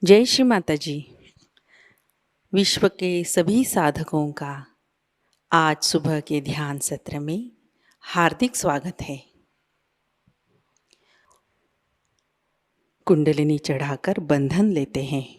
जय श्री माता जी। विश्व के सभी साधकों का आज सुबह के ध्यान सत्र में हार्दिक स्वागत है। कुंडलिनी चढ़ाकर बंधन लेते हैं।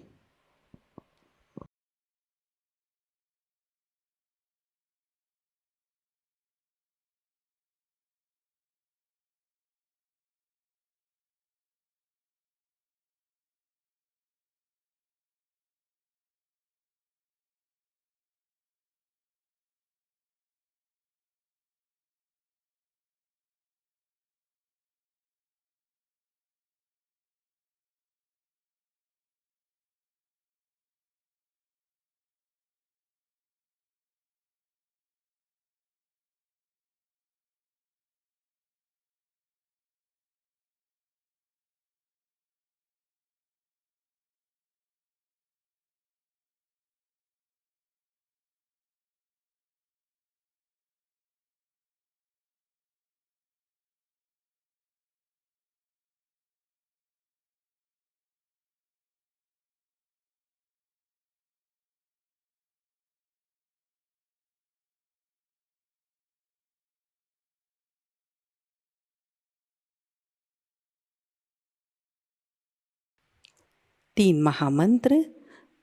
तीन महामंत्र,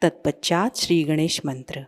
तत्पश्चात श्री गणेश मंत्र।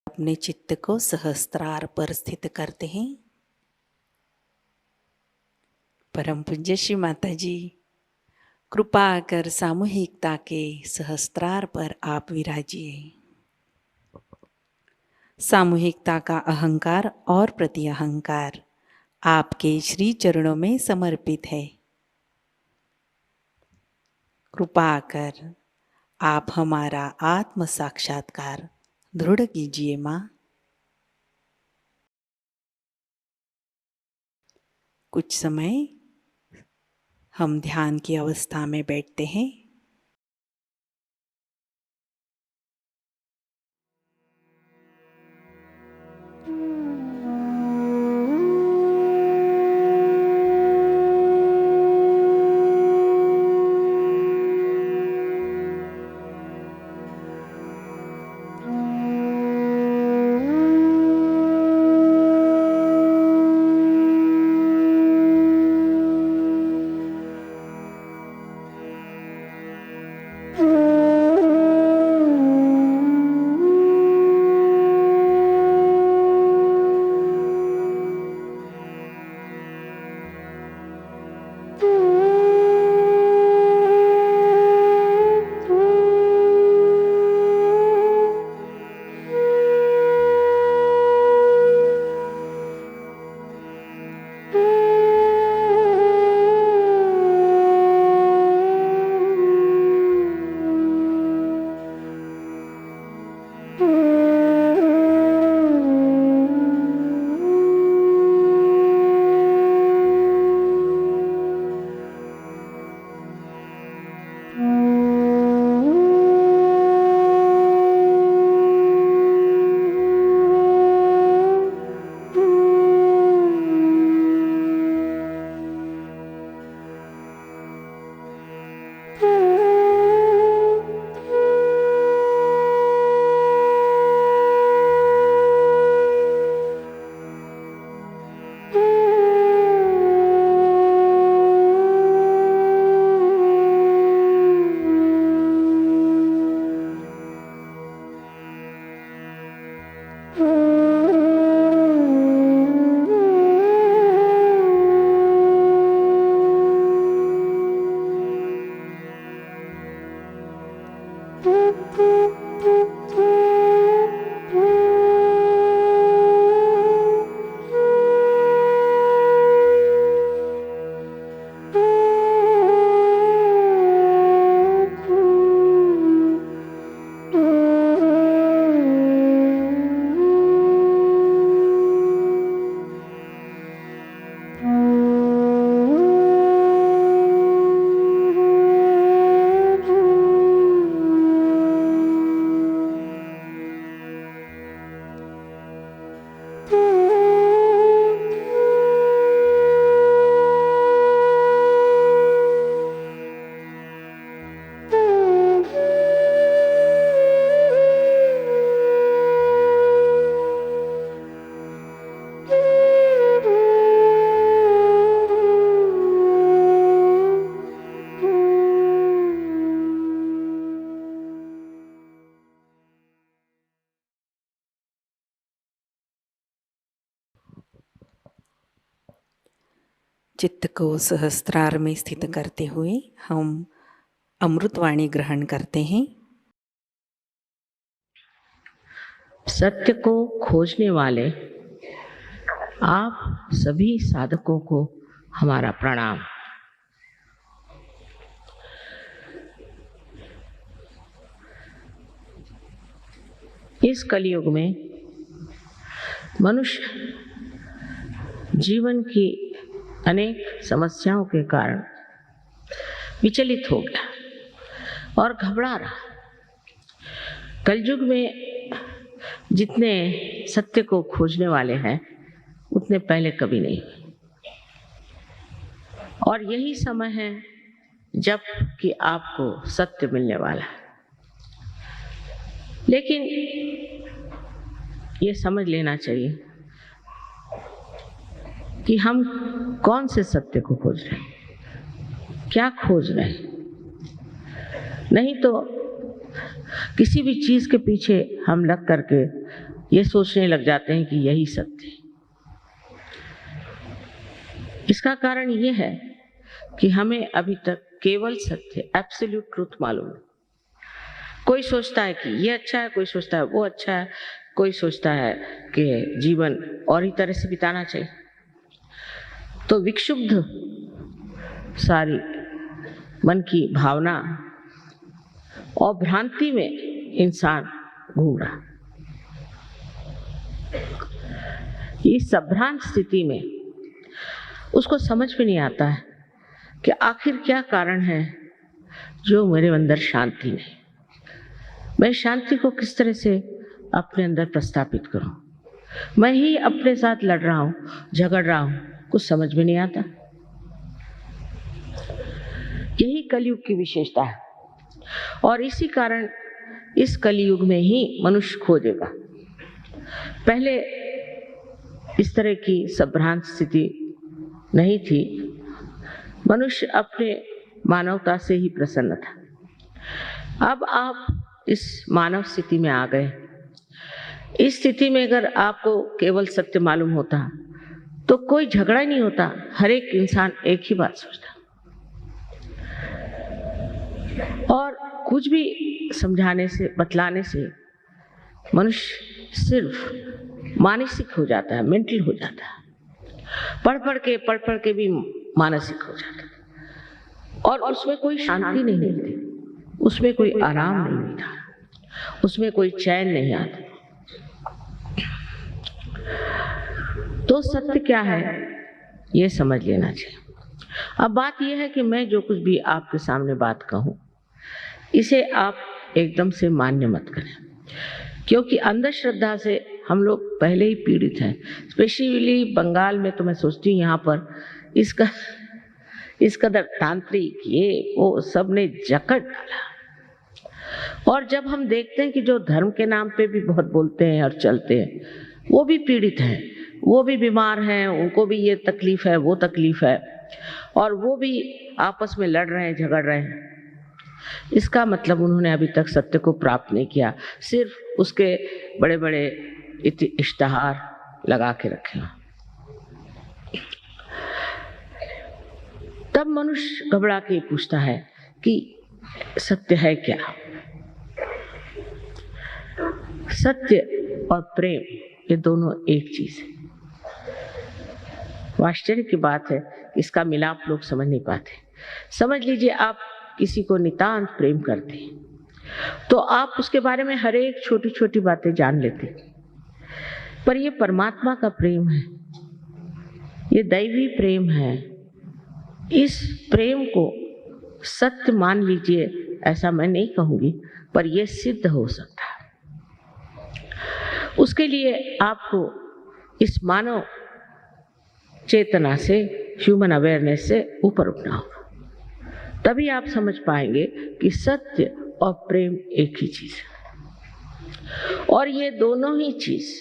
अपने चित्त को सहस्त्रार पर स्थित करते हैं। परम पूज्य श्री माता जी, कृपा कर सामूहिकता के सहस्त्रार पर आप विराजिए। सामूहिकता का अहंकार और प्रति अहंकार आपके श्री चरणों में समर्पित है। कृपा कर आप हमारा आत्म साक्षात्कार दृढ़ कीजिए माँ। कुछ समय हम ध्यान की अवस्था में बैठते हैं। चित्त को सहस्त्रार में स्थित करते हुए हम अमृतवाणी ग्रहण करते हैं। सत्य को खोजने वाले आप सभी साधकों को हमारा प्रणाम। इस कलयुग में मनुष्य जीवन की अनेक समस्याओं के कारण विचलित हो गया और घबरा रहा। कलयुग में जितने सत्य को खोजने वाले हैं उतने पहले कभी नहीं हुए, और यही समय है जब कि आपको सत्य मिलने वाला है। लेकिन ये समझ लेना चाहिए कि हम कौन से सत्य को खोज रहे हैं, क्या खोज रहे हैं। नहीं तो किसी भी चीज के पीछे हम लग करके ये सोचने लग जाते हैं कि यही सत्य है। इसका कारण ये है कि हमें अभी तक केवल सत्य, एब्सोल्यूट ट्रूथ मालूम है। कोई सोचता है कि ये अच्छा है, कोई सोचता है वो अच्छा है, कोई सोचता है कि जीवन और ही तरह से बिताना चाहिए। तो विक्षुब्ध सारी मन की भावना और भ्रांति में इंसान घूम रहा। इस संभ्रांत स्थिति में उसको समझ में नहीं आता है कि आखिर क्या कारण है जो मेरे अंदर शांति नहीं। मैं शांति को किस तरह से अपने अंदर प्रस्थापित करूं। मैं ही अपने साथ लड़ रहा हूं, झगड़ रहा हूं, कुछ समझ में नहीं आता। यही कलयुग की विशेषता है और इसी कारण इस कलयुग में ही मनुष्य खोजेगा। पहले इस तरह की संभ्रांत स्थिति नहीं थी। मनुष्य अपने मानवता से ही प्रसन्न था। अब आप इस मानव स्थिति में आ गए। इस स्थिति में अगर आपको केवल सत्य मालूम होता तो कोई झगड़ा ही नहीं होता। हर एक इंसान एक ही बात सोचता और कुछ भी समझाने से, बतलाने से मनुष्य सिर्फ मानसिक हो जाता है, मेंटल हो जाता है। पढ़ पढ़ के भी मानसिक हो जाता है और उसमें कोई शांति नहीं मिलती, उसमें कोई आराम नहीं मिलता, उसमें कोई चैन नहीं आता। तो सत्य क्या है ये समझ लेना चाहिए। अब बात यह है कि मैं जो कुछ भी आपके सामने बात कहूं, इसे आप एकदम से मान्य मत करें, क्योंकि अंधश्रद्धा से हम लोग पहले ही पीड़ित हैं। स्पेशली बंगाल में तो मैं सोचती हूँ यहाँ पर इस कदर तांत्रिक ये वो सब ने जकड़ डाला। और जब हम देखते हैं कि जो धर्म के नाम पे भी बहुत बोलते हैं और चलते हैं, वो भी पीड़ित हैं, वो भी बीमार हैं, उनको भी ये तकलीफ है, वो तकलीफ है, और वो भी आपस में लड़ रहे हैं, झगड़ रहे हैं। इसका मतलब उन्होंने अभी तक सत्य को प्राप्त नहीं किया, सिर्फ उसके बड़े बड़े इश्तिहार लगा के रखे। तब मनुष्य घबरा के पूछता है कि सत्य है क्या। सत्य और प्रेम ये दोनों एक चीज है। आश्चर्य की बात है, इसका मिलाप लोग समझ नहीं पाते। समझ लीजिए आप किसी को नितांत प्रेम करते हैं तो आप उसके बारे में हर एक छोटी छोटी बातें जान लेते हैं, पर ये परमात्मा का प्रेम है, ये दैवी प्रेम है। इस प्रेम को सत्य मान लीजिए, ऐसा मैं नहीं कहूंगी, पर यह सिद्ध हो सकता है। उसके लिए आपको इस मानव चेतना से, ह्यूमन अवेयरनेस से ऊपर उठना होगा। तभी आप समझ पाएंगे कि सत्य और प्रेम एक ही चीज है। और ये दोनों ही चीज,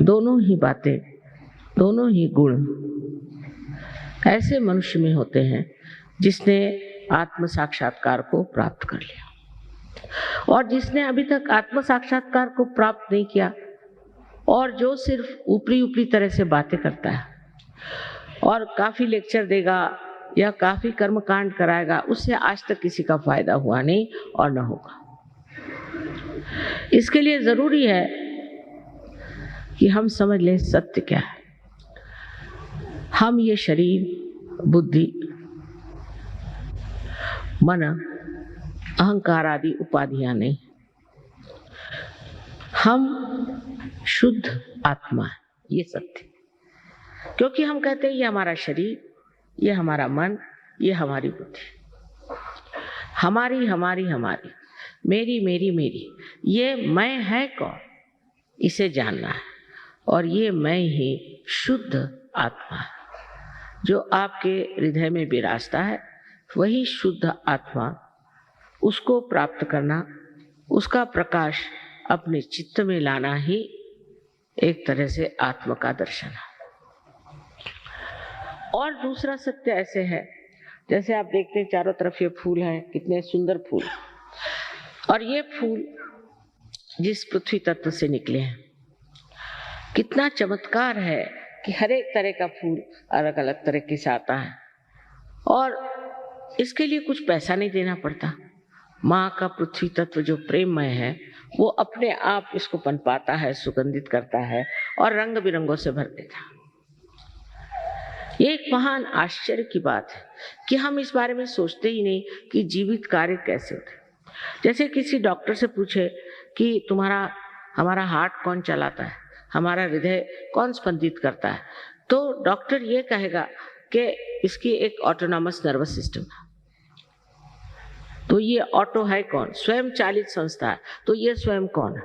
दोनों ही बातें, दोनों ही गुण ऐसे मनुष्य में होते हैं जिसने आत्म साक्षात्कार को प्राप्त कर लिया। और जिसने अभी तक आत्म साक्षात्कार को प्राप्त नहीं किया और जो सिर्फ ऊपरी ऊपरी तरह से बातें करता है और काफी लेक्चर देगा या काफी कर्मकांड कराएगा, उससे आज तक किसी का फायदा हुआ नहीं और न होगा। इसके लिए जरूरी है कि हम समझ लें सत्य क्या है। हम ये शरीर, बुद्धि, मन, अहंकार आदि उपाधियां नहीं, हम शुद्ध आत्मा है, ये सत्य। क्योंकि हम कहते हैं ये हमारा शरीर, ये हमारा मन, ये हमारी बुद्धि, हमारी हमारी हमारी, मेरी मेरी मेरी, ये मैं है कौन, इसे जानना है। और ये मैं ही शुद्ध आत्मा है जो आपके हृदय में विराजता है। वही शुद्ध आत्मा, उसको प्राप्त करना, उसका प्रकाश अपने चित्त में लाना ही एक तरह से आत्मा का दर्शन है। और दूसरा सत्य ऐसे है, जैसे आप देखते हैं चारों तरफ ये फूल हैं, कितने सुंदर फूल, और ये फूल जिस पृथ्वी तत्व से निकले हैं। कितना चमत्कार है कि हर एक तरह का फूल अलग अलग तरीके से आता है और इसके लिए कुछ पैसा नहीं देना पड़ता। माँ का पृथ्वी तत्व जो प्रेममय है वो अपने आप इसको पनपाता है, सुगंधित करता है और रंग बिरंगों से भर देता। ये एक महान आश्चर्य की बात है कि हम इस बारे में सोचते ही नहीं कि जीवित कार्य कैसे होते। जैसे किसी डॉक्टर से पूछे कि हमारा हार्ट कौन चलाता है, हमारा हृदय कौन स्पंदित करता है, तो डॉक्टर ये कहेगा कि इसकी एक ऑटोनॉमस नर्वस सिस्टम है। तो ये ऑटो है कौन? स्वयं चालित संस्था है। तो ये स्वयं कौन है?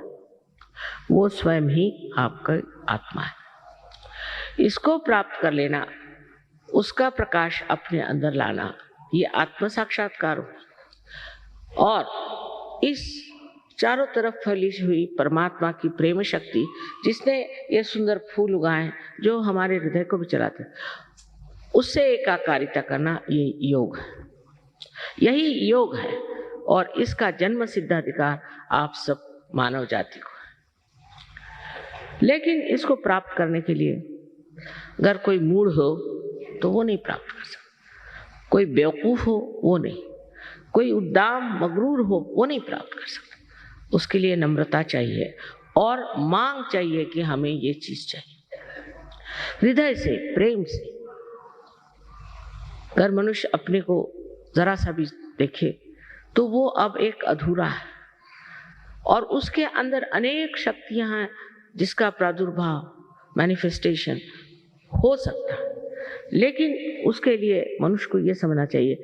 वो स्वयं ही आपका आत्मा है। इसको प्राप्त कर लेना, उसका प्रकाश अपने अंदर लाना, ये आत्म साक्षात्कार हो। और इस चारों तरफ फैली हुई परमात्मा की प्रेम शक्ति जिसने ये सुंदर फूल उगाए जो हमारे हृदय को भी चलाते, उससे एकाकारिता करना ये योग है। यही योग है और इसका जन्म सिद्ध अधिकार आप सब मानव जाति को है। लेकिन इसको प्राप्त करने के लिए अगर कोई मूढ़ हो तो वो नहीं प्राप्त कर सकता, कोई बेवकूफ हो वो नहीं, कोई उद्दाम मगरूर हो वो नहीं प्राप्त कर सकता। उसके लिए नम्रता चाहिए और मांग चाहिए कि हमें ये चीज चाहिए। हृदय से, प्रेम से। अगर मनुष्य अपने को जरा सा भी देखे तो वो अब एक अधूरा है और उसके अंदर अनेक शक्तियां हैं जिसका प्रादुर्भाव, मैनिफेस्टेशन हो सकता है। लेकिन उसके लिए मनुष्य को यह समझना चाहिए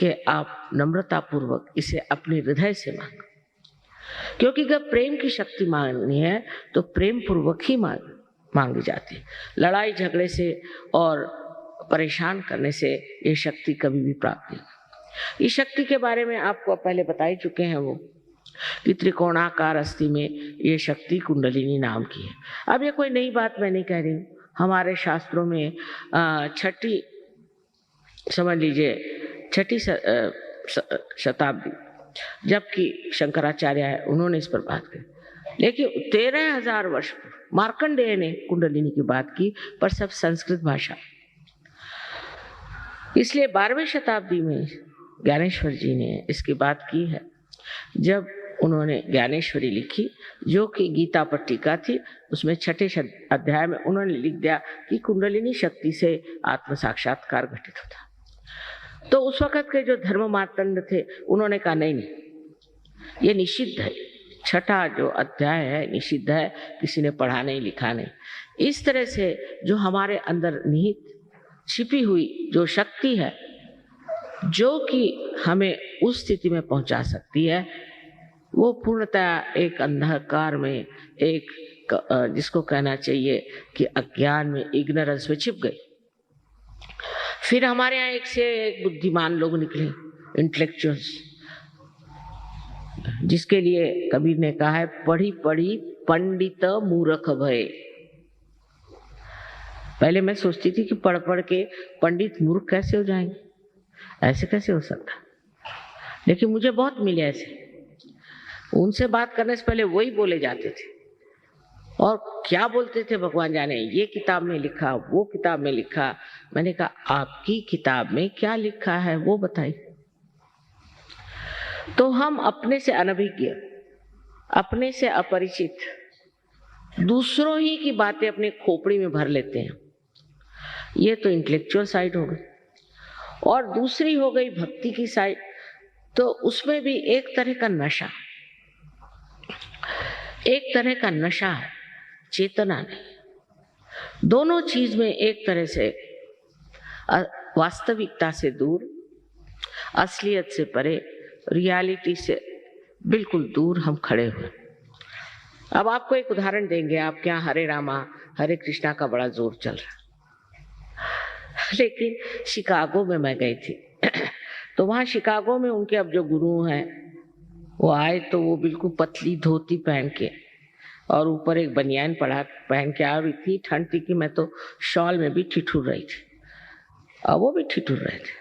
कि आप नम्रता पूर्वक इसे अपने हृदय से मांगो, क्योंकि अगर प्रेम की शक्ति मांगनी है तो प्रेम पूर्वक ही मांगी जाती है। लड़ाई झगड़े से और परेशान करने से ये शक्ति कभी भी प्राप्त नहीं। इस शक्ति के बारे में आपको पहले बता ही चुके हैं वो कि त्रिकोणाकार अस्थि में ये शक्ति कुंडलिनी नाम की है। अब ये कोई नई बात मैं नहीं कह रही हूँ। हमारे शास्त्रों में छठी शताब्दी जबकि शंकराचार्य है उन्होंने इस पर बात की, लेकिन 13,000 वर्ष मार्कंडेय ने कुंडलिनी की बात की, पर सब संस्कृत भाषा। इसलिए 12वीं शताब्दी में ज्ञानेश्वर जी ने इसकी बात की है जब उन्होंने ज्ञानेश्वरी लिखी, जो कि गीता पर टीका थी। उसमें 6ठे अध्याय में उन्होंने लिख दिया कि कुंडलिनी शक्ति से आत्म साक्षात्कार घटित होता। तो उस वक्त के जो धर्म मार्तंड थे उन्होंने कहा नहीं, ये निषिद्ध है, 6ठा जो अध्याय है निषिद्ध है, किसी ने पढ़ा नहीं लिखा नहीं। इस तरह से जो हमारे अंदर निहित छिपी हुई जो शक्ति है जो कि हमें उस स्थिति में पहुंचा सकती है, वो पूर्णतः एक अंधकार में, एक जिसको कहना चाहिए कि अज्ञान में, इग्नोरेंस में छिप गई। फिर हमारे यहाँ एक से एक बुद्धिमान लोग निकले, इंटेलेक्चुअल्स, जिसके लिए कबीर ने कहा है पढ़ी पढ़ी पंडित मूर्ख भय। पहले मैं सोचती थी कि पढ़ पढ़ के पंडित मूर्ख कैसे हो जाएंगे, ऐसे कैसे हो सकता, लेकिन मुझे बहुत मिले ऐसे। उनसे बात करने से पहले वही बोले जाते थे और क्या बोलते थे भगवान जाने, ये किताब में लिखा, वो किताब में लिखा। मैंने कहा आपकी किताब में क्या लिखा है वो बताइए। तो हम अपने से अनभिज्ञ, अपने से अपरिचित, दूसरों ही की बातें अपने खोपड़ी में भर लेते हैं। ये तो इंटेलेक्चुअल साइड हो गई। और दूसरी हो गई भक्ति की साइड, तो उसमें भी एक तरह का नशा, एक तरह का नशा है, चेतना नहीं। दोनों चीज में एक तरह से वास्तविकता से दूर, असलियत से परे, रियलिटी से बिल्कुल दूर हम खड़े हुए। अब आपको एक उदाहरण देंगे। आपके यहाँ हरे रामा हरे कृष्णा का बड़ा जोर चल रहा, लेकिन शिकागो में मैं गई थी तो वहाँ शिकागो में उनके अब जो गुरु हैं वो आए, तो वो बिल्कुल पतली धोती पहन के और ऊपर एक बनियान पहन के आए। इतनी ठंड थी कि मैं तो शॉल में भी ठिठुर रही थी और वो भी ठिठुर रहे थे।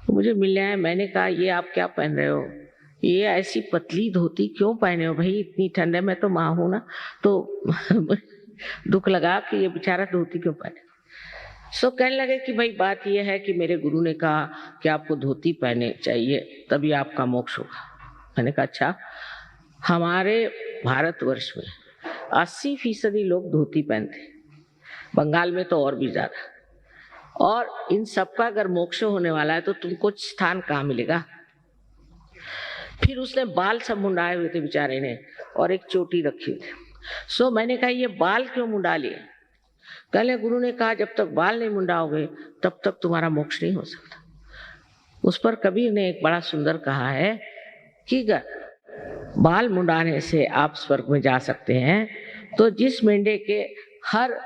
तो मुझे मिलने आए, मैंने कहा ये आप क्या पहन रहे हो, ये ऐसी पतली धोती क्यों पहने हो भाई, इतनी ठंड है, मैं तो माँ हूं ना, तो दुख लगा कि ये बेचारा धोती क्यों पहने। सो कहने लगे कि भाई बात ये है कि मेरे गुरु ने कहा कि आपको धोती पहने चाहिए, तभी आपका मोक्ष होगा। मैंने कहा अच्छा। हमारे भारतवर्ष में 80% लोग धोती पहनते, बंगाल में तो और भी ज्यादा। और इन सबका अगर मोक्ष होने वाला है तो तुमको स्थान कहाँ मिलेगा। फिर उसने बाल सब मुंडाए हुए थे बेचारे ने, और एक चोटी रखी हुई थी। सो मैंने कहा ये बाल क्यों मुंडा लिए। पहले गुरु ने कहा जब तक बाल नहीं मुंडाओगे तब तक तुम्हारा मोक्ष नहीं हो सकता। उस पर कबीर ने एक बड़ा सुंदर कहा है कि बाल मुंडाने से आप स्वर्ग में जा सकते हैं, तो जिस मेंढे के हर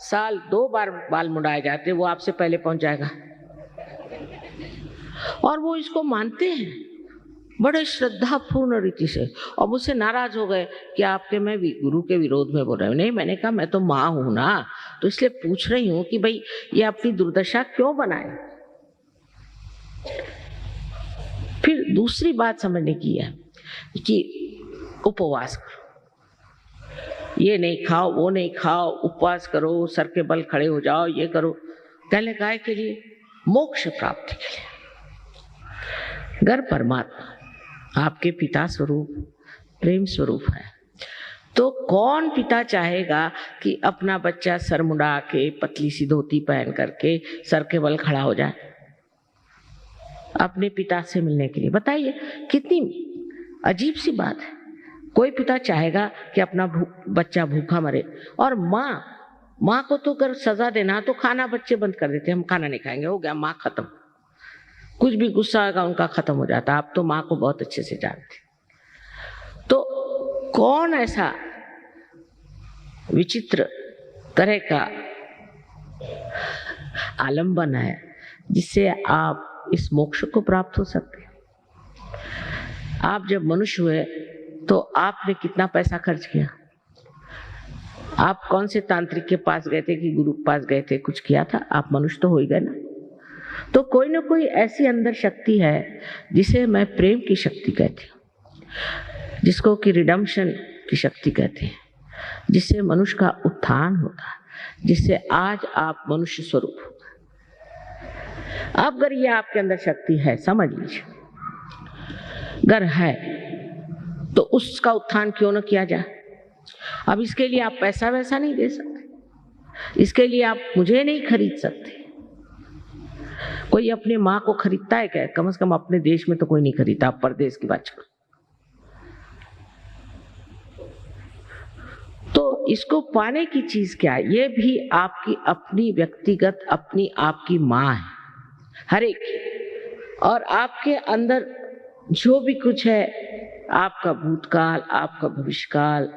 साल 2 बार बाल मुंडाए जाते वो आपसे पहले पहुंच जाएगा। और वो इसको मानते हैं बड़े श्रद्धापूर्ण रीति से, और मुझसे नाराज हो गए कि आपके मैं गुरु के विरोध में बोल रहे हूँ। नहीं, मैंने कहा मैं तो माँ हूं ना, तो इसलिए पूछ रही हूँ कि भाई ये अपनी दुर्दशा क्यों बनाए। फिर दूसरी बात समझने की है कि उपवास करो, ये नहीं खाओ वो नहीं खाओ, उपवास करो, सर के बल खड़े हो जाओ, ये करो। कहने काय के लिए, मोक्ष प्राप्ति के लिए। अगर परमात्मा आपके पिता स्वरूप प्रेम स्वरूप है तो कौन पिता चाहेगा कि अपना बच्चा सर मुंडा के पतली सी धोती पहन करके सर के बल खड़ा हो जाए अपने पिता से मिलने के लिए। बताइए कितनी अजीब सी बात है। कोई पिता चाहेगा कि अपना बच्चा भूखा मरे। और माँ को तो अगर सजा देना तो खाना बच्चे बंद कर देते, हम खाना नहीं खाएंगे, हो गया, माँ खत्म। कुछ भी गुस्सा आएगा उनका खत्म हो जाता। आप तो माँ को बहुत अच्छे से जानते। तो कौन ऐसा विचित्र तरह का आलंबन है जिससे आप इस मोक्ष को प्राप्त हो सकते हैं। आप जब मनुष्य हुए तो आपने कितना पैसा खर्च किया। आप कौन से तांत्रिक के पास गए थे कि गुरु के पास गए थे, कुछ किया था? आप मनुष्य तो हो ही गए ना। तो कोई ना कोई ऐसी अंदर शक्ति है जिसे मैं प्रेम की शक्ति कहती हूँ, जिसको कि रिडम्पशन की शक्ति कहते हैं, जिससे मनुष्य का उत्थान होता है, जिससे आज आप मनुष्य स्वरूप हो। अब अगर ये आपके अंदर शक्ति है, समझ लीजिए, अगर है तो उसका उत्थान क्यों न किया जाए। अब इसके लिए आप पैसा वैसा नहीं दे सकते, इसके लिए आप मुझे नहीं खरीद सकते। कोई अपने माँ को खरीदता है क्या? कम से कम अपने देश में तो कोई नहीं खरीदता, आप परदेश की बात करो। तो इसको पाने की चीज क्या है? ये भी आपकी अपनी व्यक्तिगत अपनी आपकी माँ है, हर एक की। और आपके अंदर जो भी कुछ है, आपका भूतकाल, आपका भविष्यकाल,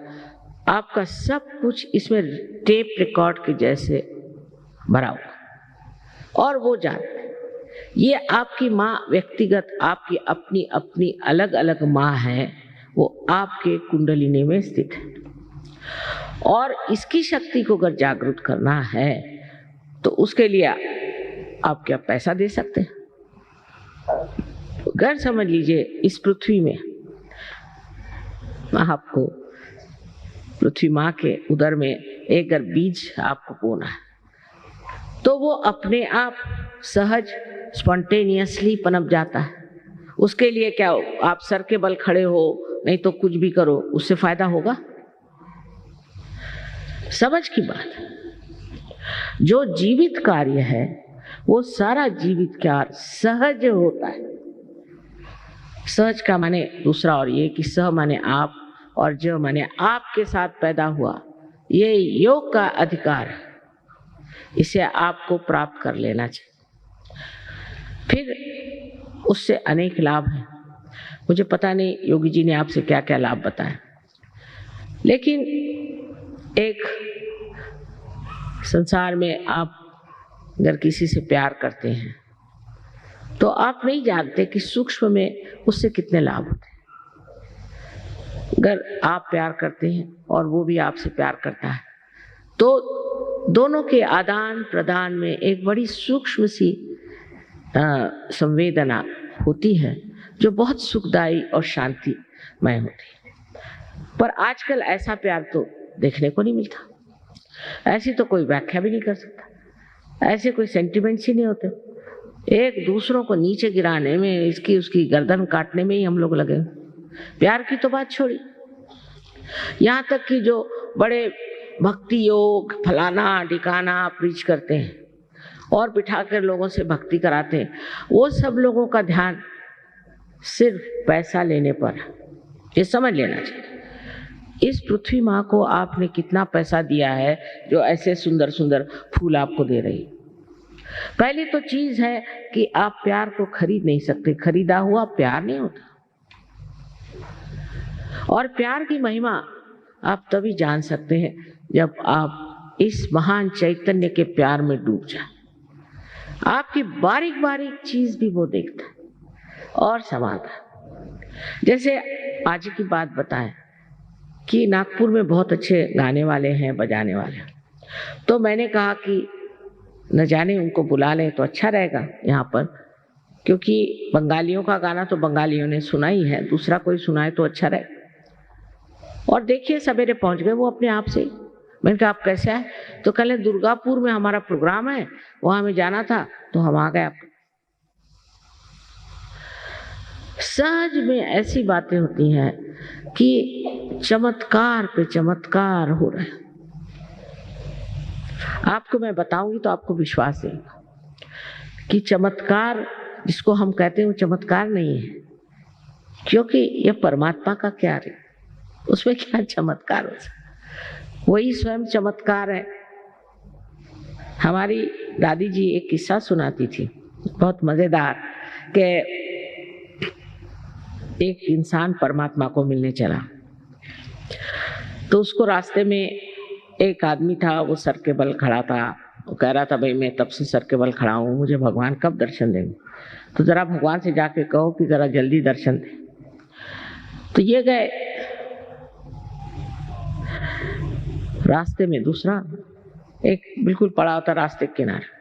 आपका सब कुछ इसमें टेप रिकॉर्ड के जैसे भरा हुआ। और वो जानते, ये आपकी माँ व्यक्तिगत आपकी अपनी अपनी अलग अलग माँ है, वो आपके कुंडलिनी में स्थित है। और इसकी शक्ति को अगर जागृत करना है तो उसके लिए आप क्या पैसा दे सकते हैं? अगर समझ लीजिए इस पृथ्वी में आपको पृथ्वी माँ के उदर में एक अगर बीज आपको बोना है तो वो अपने आप सहज स्पॉन्टेनियसली पनप जाता है। उसके लिए क्या हो, आप सर के बल खड़े हो नहीं तो कुछ भी करो, उससे फायदा होगा? समझ की बात। जो जीवित कार्य है वो सारा जीवित कार्य सहज होता है। सहज का माने दूसरा और ये कि सह माने आप और ज माने आपके साथ पैदा हुआ। ये योग का अधिकार है, इसे आपको प्राप्त कर लेना चाहिए। फिर उससे अनेक लाभ हैं। मुझे पता नहीं योगी जी ने आपसे क्या क्या लाभ बताया, लेकिन एक संसार में आप अगर किसी से प्यार करते हैं तो आप नहीं जानते कि सूक्ष्म में उससे कितने लाभ होते हैं। अगर आप प्यार करते हैं और वो भी आपसे प्यार करता है तो दोनों के आदान प्रदान में एक बड़ी सूक्ष्म सी संवेदना होती है जो बहुत सुखदायी और शांतिमय होती है। पर आजकल ऐसा प्यार तो देखने को नहीं मिलता, ऐसी तो कोई व्याख्या भी नहीं कर सकता, ऐसे कोई सेंटिमेंट्स ही नहीं होते। एक दूसरों को नीचे गिराने में, इसकी उसकी गर्दन काटने में ही हम लोग लगे। प्यार की तो बात छोड़ी, यहाँ तक कि जो बड़े भक्ति योग फलाना ठिकाना प्रीच करते हैं और बिठाकर लोगों से भक्ति कराते हैं, वो सब लोगों का ध्यान सिर्फ पैसा लेने पर है। ये समझ लेना चाहिए। इस पृथ्वी माँ को आपने कितना पैसा दिया है जो ऐसे सुंदर सुंदर फूल आपको दे रही है। पहली तो चीज है कि आप प्यार को खरीद नहीं सकते, खरीदा हुआ प्यार नहीं होता। और प्यार की महिमा आप तभी जान सकते हैं जब आप इस महान चैतन्य के प्यार में डूब जाए। आपकी बारीक बारीक चीज भी वो देखता है और संभालता है। जैसे आज की बात बताएं कि नागपुर में बहुत अच्छे गाने वाले हैं, बजाने वाले हैं, तो मैंने कहा कि न जाने उनको बुला लें तो अच्छा रहेगा यहाँ पर, क्योंकि बंगालियों का गाना तो बंगालियों ने सुना ही है, दूसरा कोई सुनाए तो अच्छा रहे। और देखिए सवेरे पहुंच गए वो अपने आप से। मैंने कहा आप कैसे आए? तो कल दुर्गापुर में हमारा प्रोग्राम है, वहां हमें जाना था तो हम आ गए। आप सहज में ऐसी बातें होती हैं कि चमत्कार पे चमत्कार हो रहे हैं। आपको मैं बताऊंगी तो आपको विश्वास देगा कि चमत्कार जिसको हम कहते हैं वो चमत्कार नहीं है, क्योंकि ये परमात्मा का क्या है, उसमें क्या चमत्कार हो सकता, वही स्वयं चमत्कार है। हमारी दादी जी एक किस्सा सुनाती थी बहुत मजेदार, कि एक इंसान परमात्मा को मिलने चला तो उसको रास्ते में एक आदमी था, वो सर के बल खड़ा था। वो कह रहा था भाई मैं तब से सर के बल खड़ा हूँ, मुझे भगवान कब दर्शन देंगे, तो जरा भगवान से जाके कहो कि जरा जल्दी दर्शन दे। तो ये गए, रास्ते में दूसरा एक बिल्कुल पड़ा होता रास्ते के किनारे,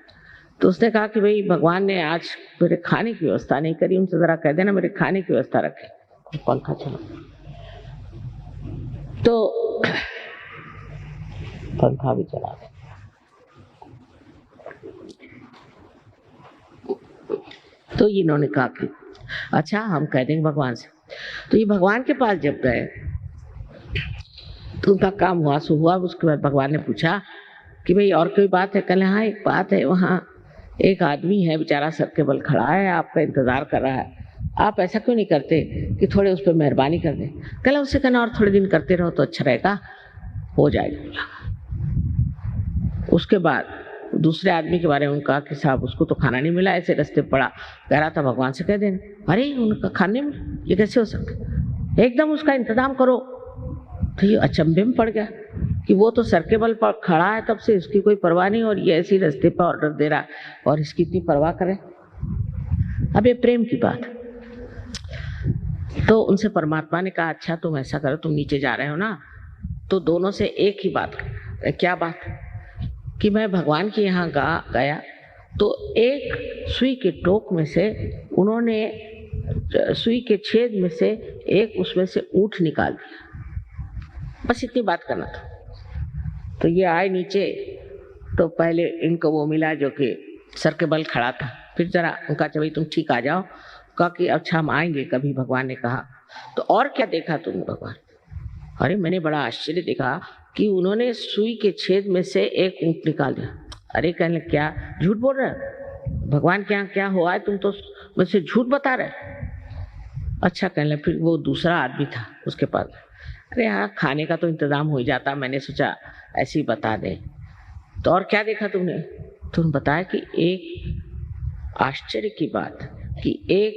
तो उसने कहा कि भाई भगवान ने आज मेरे खाने की व्यवस्था नहीं करी, उनसे जरा कह देना मेरे खाने की व्यवस्था रखे। पंखा चला तो पंखा भी चला गया। तो इन्होंने कहा कि अच्छा हम कह देंगे भगवान से। तो ये भगवान के पास जब गए तो उनका काम हुआ सो हुआ। उसके बाद भगवान ने पूछा कि भाई और कोई बात है? कल हाँ एक बात है, वहाँ एक आदमी है बेचारा सर के बल खड़ा है, आपका इंतजार कर रहा है, आप ऐसा क्यों नहीं करते कि थोड़े उस पर मेहरबानी कर दें? कल उससे कहना और थोड़े दिन करते रहो तो अच्छा रहेगा, हो जाएगा। उसके बाद दूसरे आदमी के बारे में कहा कि साहब उसको तो खाना नहीं मिला, ऐसे रास्ते पड़ा, कह रहा था भगवान से कह देना। अरे उनका खाने में ये कैसे हो सकता, एकदम उसका इंतजाम करो। तो ये अचंभे में पड़ गया कि वो तो सर के बल पर खड़ा है तब से, इसकी कोई परवाह नहीं, और ये ऐसी रास्ते पर ऑर्डर दे रहा है और इसकी इतनी परवाह करे। अब ये प्रेम की बात। तो उनसे परमात्मा ने कहा अच्छा तुम ऐसा करो, तुम नीचे जा रहे हो ना, तो दोनों से एक ही बात कर। क्या बात? कि मैं भगवान के यहाँ गया तो एक सुई के टोक में से उन्होंने सुई के छेद में से एक उसमें से ऊँट निकाल दिया, बस इतनी बात करना था। तो ये आए नीचे, तो पहले इनको वो मिला जो कि सर के बल खड़ा था, फिर जरा उनका भाई तुम ठीक आ जाओ, कहा कि अच्छा हम आएंगे कभी। भगवान ने कहा तो और क्या देखा तुमने? भगवान, अरे मैंने बड़ा आश्चर्य देखा कि उन्होंने सुई के छेद में से एक ऊँट निकाल दिया। अरे कहने क्या झूठ बोल रहे हो, भगवान के यहाँ क्या हुआ है, तुम तो मुझसे झूठ बता रहे। अच्छा कहने फिर वो दूसरा आदमी था उसके पास, अरे हाँ खाने का तो इंतजाम हो ही जाता, मैंने सोचा ऐसे ही बता दे। तो और क्या देखा तुमने? तुमने बताया कि एक आश्चर्य की बात कि एक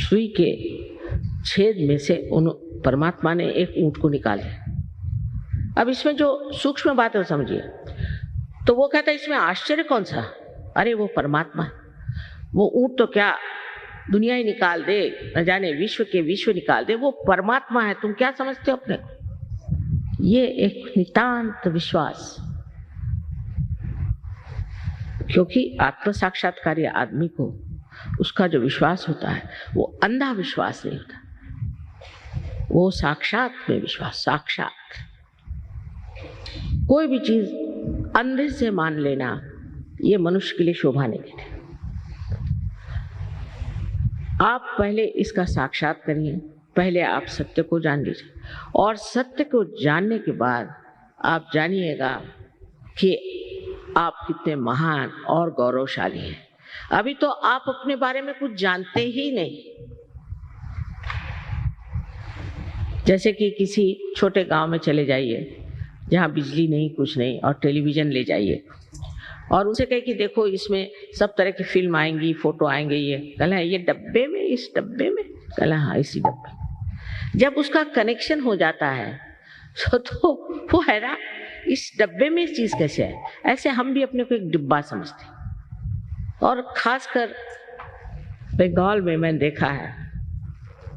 सुई के छेद में से उन परमात्मा ने एक ऊँट को निकाला। अब इसमें जो सूक्ष्म बात है वो समझिए। तो वो कहता है इसमें आश्चर्य कौन सा? अरे वो परमात्मा, वो ऊँट तो क्या दुनिया ही निकाल दे, न जाने विश्व के विश्व निकाल दे, वो परमात्मा है, तुम क्या समझते हो अपने? ये एक नितांत विश्वास, क्योंकि आत्म साक्षात्कारी आदमी को उसका जो विश्वास होता है वो अंधा विश्वास नहीं होता, वो साक्षात में विश्वास। साक्षात कोई भी चीज अंधे से मान लेना ये मनुष्य के लिए शोभा नहीं देती। आप पहले इसका साक्षात करिए, पहले आप सत्य को जान लीजिए, और सत्य को जानने के बाद आप जानिएगा कि आप कितने महान और गौरवशाली हैं। अभी तो आप अपने बारे में कुछ जानते ही नहीं। जैसे कि किसी छोटे गांव में चले जाइए जहाँ बिजली नहीं, कुछ नहीं, और टेलीविजन ले जाइए और उनसे कहे कि देखो इसमें सब तरह की फिल्म आएंगी, फोटो आएंगे, ये कहला ये डब्बे में, इस डब्बे में, कहला हाँ इसी डब्बे में। जब उसका कनेक्शन हो जाता है तो वो है ना, इस डब्बे में इस चीज कैसे है। ऐसे हम भी अपने को एक डिब्बा समझते हैं। और खासकर बंगाल में मैंने देखा है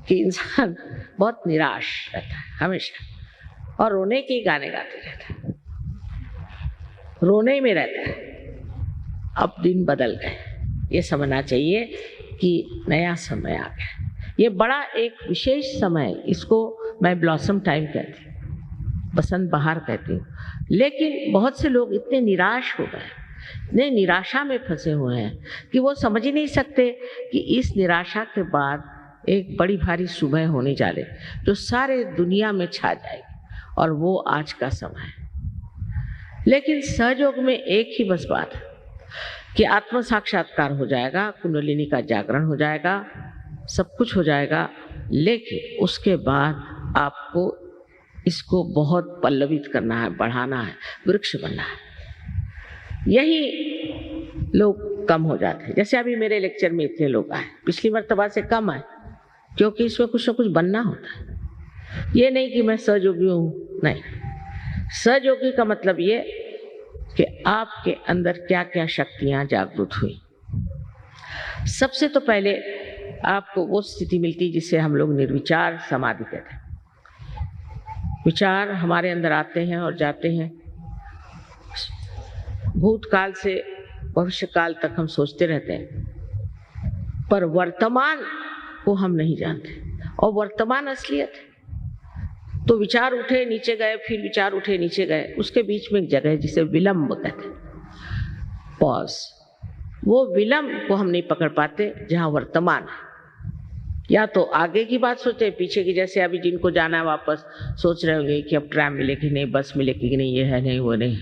कि इंसान बहुत निराश रहता है हमेशा, और रोने के गाने गाते रहता है, रोने में रहता है। अब दिन बदल गए, ये समझना चाहिए कि नया समय आ गया। ये बड़ा एक विशेष समय, इसको मैं ब्लॉसम टाइम कहती हूँ, बसंत बहार कहती हूँ। लेकिन बहुत से लोग इतने निराश हो गए, इतने निराशा में फंसे हुए हैं कि वो समझ ही नहीं सकते कि इस निराशा के बाद एक बड़ी भारी सुबह होने जा रही जो सारे दुनिया में छा जाएगी, और वो आज का समय है। लेकिन सहयोग में एक ही बस बात है कि आत्म साक्षात्कार हो जाएगा, कुंडलिनी का जागरण हो जाएगा, सब कुछ हो जाएगा। लेकिन उसके बाद आपको इसको बहुत पल्लवित करना है, बढ़ाना है, वृक्ष बनना है। यही लोग कम हो जाते हैं। जैसे अभी मेरे लेक्चर में इतने लोग आए, पिछली मर्तबा से कम आए, क्योंकि इसमें कुछ ना कुछ बनना होता है। ये नहीं कि मैं सहयोगी हूँ, नहीं। सहयोगी का मतलब ये कि आपके अंदर क्या क्या शक्तियां जागृत हुई। सबसे तो पहले आपको वो स्थिति मिलती जिसे हम लोग निर्विचार समाधि कहते हैं। विचार हमारे अंदर आते हैं और जाते हैं, भूतकाल से भविष्यकाल तक हम सोचते रहते हैं, पर वर्तमान को हम नहीं जानते, और वर्तमान असलियत है। तो विचार उठे नीचे गए, फिर विचार उठे नीचे गए, उसके बीच में एक जगह है जिसे विलंब कहते हैं, पॉज। वो विलंब को हम नहीं पकड़ पाते जहां वर्तमान है। या तो आगे की बात सोचते, पीछे की, जैसे अभी जिनको जाना है वापस सोच रहे होंगे कि अब ट्रैम मिलेगी नहीं, बस मिलेगी कि नहीं, ये है नहीं, वो नहीं।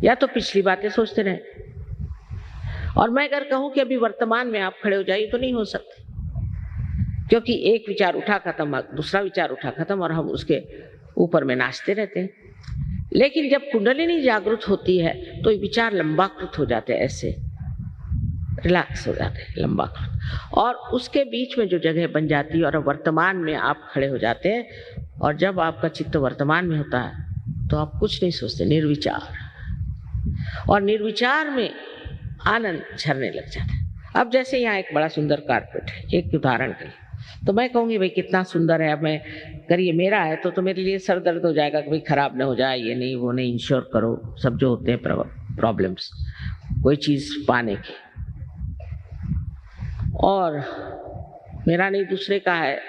या तो पिछली बातें सोचते रहे। और मैं अगर कहूं कि अभी वर्तमान में आप खड़े हो जाइए तो नहीं हो सकते, क्योंकि एक विचार उठा खत्म, दूसरा विचार उठा खत्म, और हम उसके ऊपर में नाचते रहते हैं। लेकिन जब कुंडलिनी जागृत होती है तो ये विचार लंबाकृत हो जाते हैं, ऐसे रिलैक्स हो जाते हैं, लंबाकृत, और उसके बीच में जो जगह बन जाती है और वर्तमान में आप खड़े हो जाते हैं। और जब आपका चित्त वर्तमान में होता है तो आप कुछ नहीं सोचते, निर्विचार, और निर्विचार में आनंद झरने लग जाता है। अब जैसे यहाँ एक बड़ा सुंदर कारपेट है, एक उदाहरण के लिए, तो मैं कहूँगी भाई कितना सुंदर है, अब मैं करिए, मेरा है तो मेरे लिए सर दर्द हो जाएगा कि भाई खराब ना हो जाए, ये नहीं वो नहीं, इंश्योर करो, सब जो होते हैं प्रॉब्लम्स कोई चीज़ पाने की। और मेरा नहीं दूसरे का है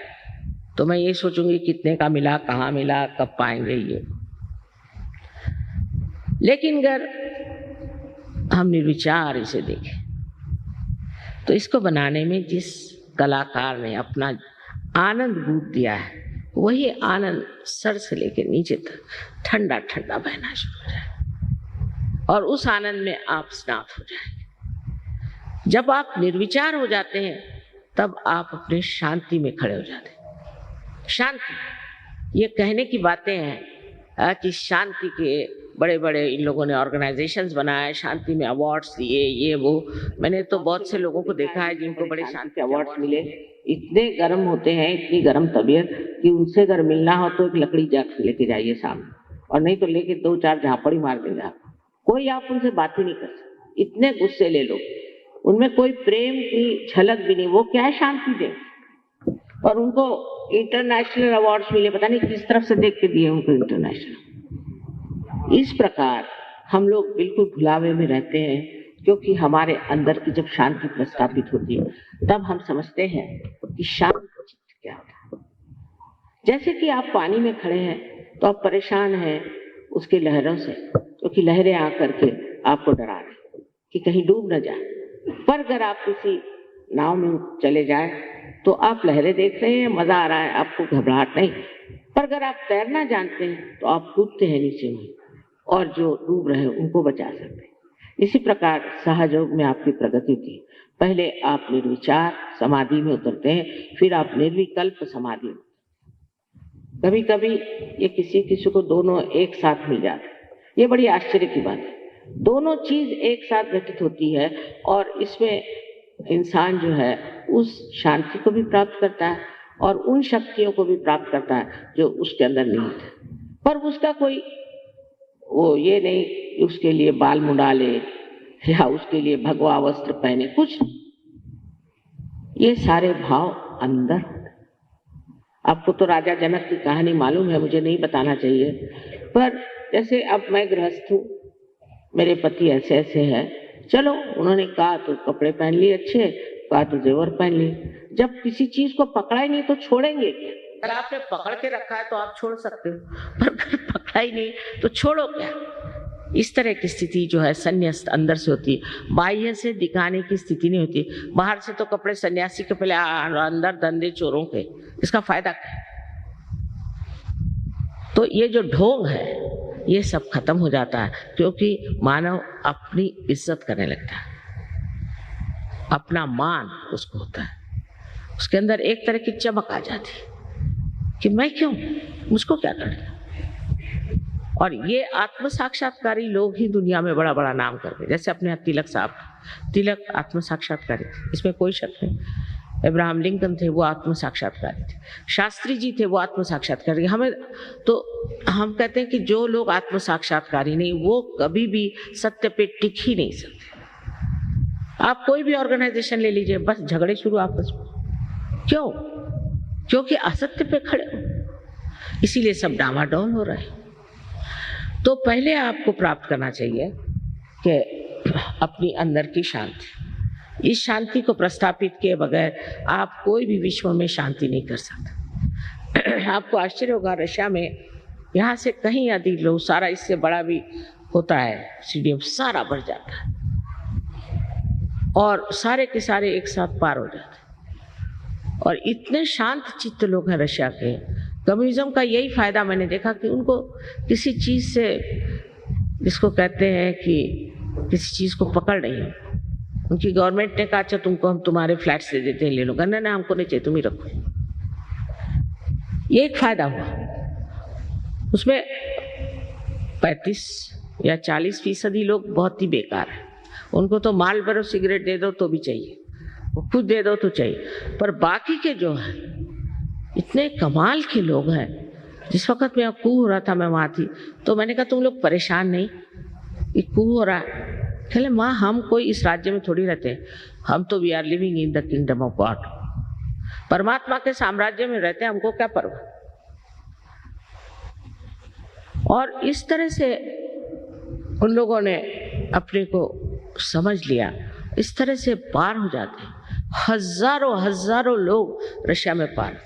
तो मैं ये सोचूंगी कितने का मिला, कहाँ मिला, कब पाएंगे ये। लेकिन अगर हम निर्विचार इसे देखें तो इसको बनाने में जिस कलाकार ने अपना आनंद बूट दिया है, वही आनंद सर से लेकर नीचे तक ठंडा ठंडा बहना शुरू हो जाए, और उस आनंद में आप स्नात हो जाएंगे। जब आप निर्विचार हो जाते हैं तब आप अपने शांति में खड़े हो जाते हैं। शांति, ये कहने की बातें हैं कि शांति के बड़े बड़े इन लोगों ने ऑर्गेनाइजेशंस बनाए, शांति में अवार्ड्स दिए, ये वो। मैंने तो बहुत से लोगों को देखा है जिनको बड़े शांति अवार्ड्स मिले, इतने गर्म होते हैं, इतनी गर्म तबीयत कि उनसे अगर मिलना हो तो एक लकड़ी जाके लेके जाइए सामने, और नहीं तो लेके 2-4 झापड़ी मार देंगे आप। कोई आप उनसे बात ही नहीं कर सकते, इतने गुस्से ले लो, उनमें कोई प्रेम की झलक भी नहीं। वो क्या है, शांति दे। और उनको इंटरनेशनल अवार्ड्स मिले, पता नहीं किस तरफ से देख के दिए उनको इंटरनेशनल। इस प्रकार हम लोग बिल्कुल भुलावे में रहते हैं क्योंकि हमारे अंदर की जब शांति प्रस्थापित होती है तब हम समझते हैं कि शांत चित्त क्या होता है। जैसे कि आप पानी में खड़े हैं तो आप परेशान हैं उसकी लहरों से, क्योंकि लहरें आकर के आपको डरा रही कि कहीं डूब न जाए। पर अगर आप किसी नाव में चले जाए तो आप लहरें देख रहे हैं, मजा आ रहा है, आपको घबराहट नहीं। पर अगर आप तैरना जानते हैं तो आप कूदते हैं नीचे में और जो डूब रहे हैं उनको बचा सकते हैं। इसी प्रकार सहयोग में आपकी प्रगति होती है। पहले आप निर्विचार समाधि में उतरते हैं, फिर आप निर्विकल्प समाधि में। कभी कभी ये किसी को दोनों एक साथ मिल जाते हैं। ये बड़ी आश्चर्य की बात है, दोनों चीज एक साथ घटित होती है और इसमें इंसान जो है उस शांति को भी प्राप्त करता है और उन शक्तियों को भी प्राप्त करता है जो उसके अंदर निहित है। पर उसका कोई वो ये नहीं कि उसके लिए बाल मुंडा ले या उसके लिए भगवा वस्त्र पहने, कुछ नहीं। ये सारे भाव अंदर होते। आपको तो राजा जनक की कहानी मालूम है, मुझे नहीं बताना चाहिए। पर जैसे अब मैं गृहस्थ हूँ, मेरे पति ऐसे ऐसे हैं, चलो उन्होंने कहा तो कपड़े पहन लिए अच्छे, कहा तो जेवर पहन लिए। जब किसी चीज को पकड़ा ही नहीं तो छोड़ेंगे क्या? अगर आपने पकड़ के रखा है तो आप छोड़ सकते हो, पर अगर पकड़ा ही नहीं तो छोड़ो क्या? इस तरह की स्थिति जो है संन्यास अंदर से होती है, बाह्य से दिखाने की स्थिति नहीं होती। बाहर से तो कपड़े सन्यासी के पहले अंदर धंधे चोरों के, इसका फायदा क्या? तो ये जो ढोंग है ये सब खत्म हो जाता है, क्योंकि मानव अपनी इज्जत करने लगता है, अपना मान उसको होता है, उसके अंदर एक तरह की चमक आ जाती है कि मैं क्यों, मुझको क्या करना। और ये आत्म साक्षात्कारी लोग ही दुनिया में बड़ा बड़ा नाम करते, जैसे अपने यहाँ तिलक साहब, तिलक आत्म साक्षात्कारी थे, इसमें कोई शक नहीं। अब्राहम लिंकन थे, वो आत्म साक्षात्कारी थे। शास्त्री जी थे, वो आत्म साक्षात्कारी। हमें तो हम कहते हैं कि जो लोग आत्म साक्षात्कारी नहीं, वो कभी भी सत्य पे टिक ही नहीं सकते। आप कोई भी ऑर्गेनाइजेशन ले लीजिए, बस झगड़े शुरू आपस में। क्यों? क्योंकि असत्य पे खड़े हो, इसीलिए सब डामाडोल हो रहा है। तो पहले आपको प्राप्त करना चाहिए कि अपनी अंदर की शांति। इस शांति को प्रस्थापित किए बगैर आप कोई भी विश्व में शांति नहीं कर सकते। आपको आश्चर्य होगा, रशिया में यहाँ से कहीं अधिक लोग, सारा इससे बड़ा भी होता है स्टेडियम, सारा भर जाता है और सारे के सारे एक साथ पार हो जाते हैं। और इतने शांत चित्त लोग हैं रशिया के। कम्युनिज्म का यही फायदा मैंने देखा कि उनको किसी चीज से, जिसको कहते हैं कि किसी चीज को पकड़ नहीं है। उनकी गवर्नमेंट ने कहा अच्छा तुमको हम तुम्हारे फ्लैट्स दे देते हैं, ले लो। कहना ना, हमको नहीं चाहिए, तुम ही रखो। ये एक फायदा हुआ। उसमें 35 या 40% लोग बहुत ही बेकार है, उनको तो मालबोरो सिगरेट दे दो तो भी चाहिए, वो खुद दे दो तो चाहिए। पर बाकी के जो है इतने कमाल के लोग हैं। जिस वक्त मैं कूह हो रहा था, मैं वहाँ थी, तो मैंने कहा तुम लोग परेशान नहीं, ये कूह हो रहा है। कहले माँ हम कोई इस राज्य में थोड़ी रहते हैं, हम तो we are living in the kingdom of God, परमात्मा के साम्राज्य में रहते हैं, हमको क्या परवाह। और इस तरह से उन लोगों ने अपने को समझ लिया, इस तरह से पार हो जाते हैं। हजारों हजारों लोग रशिया में पार।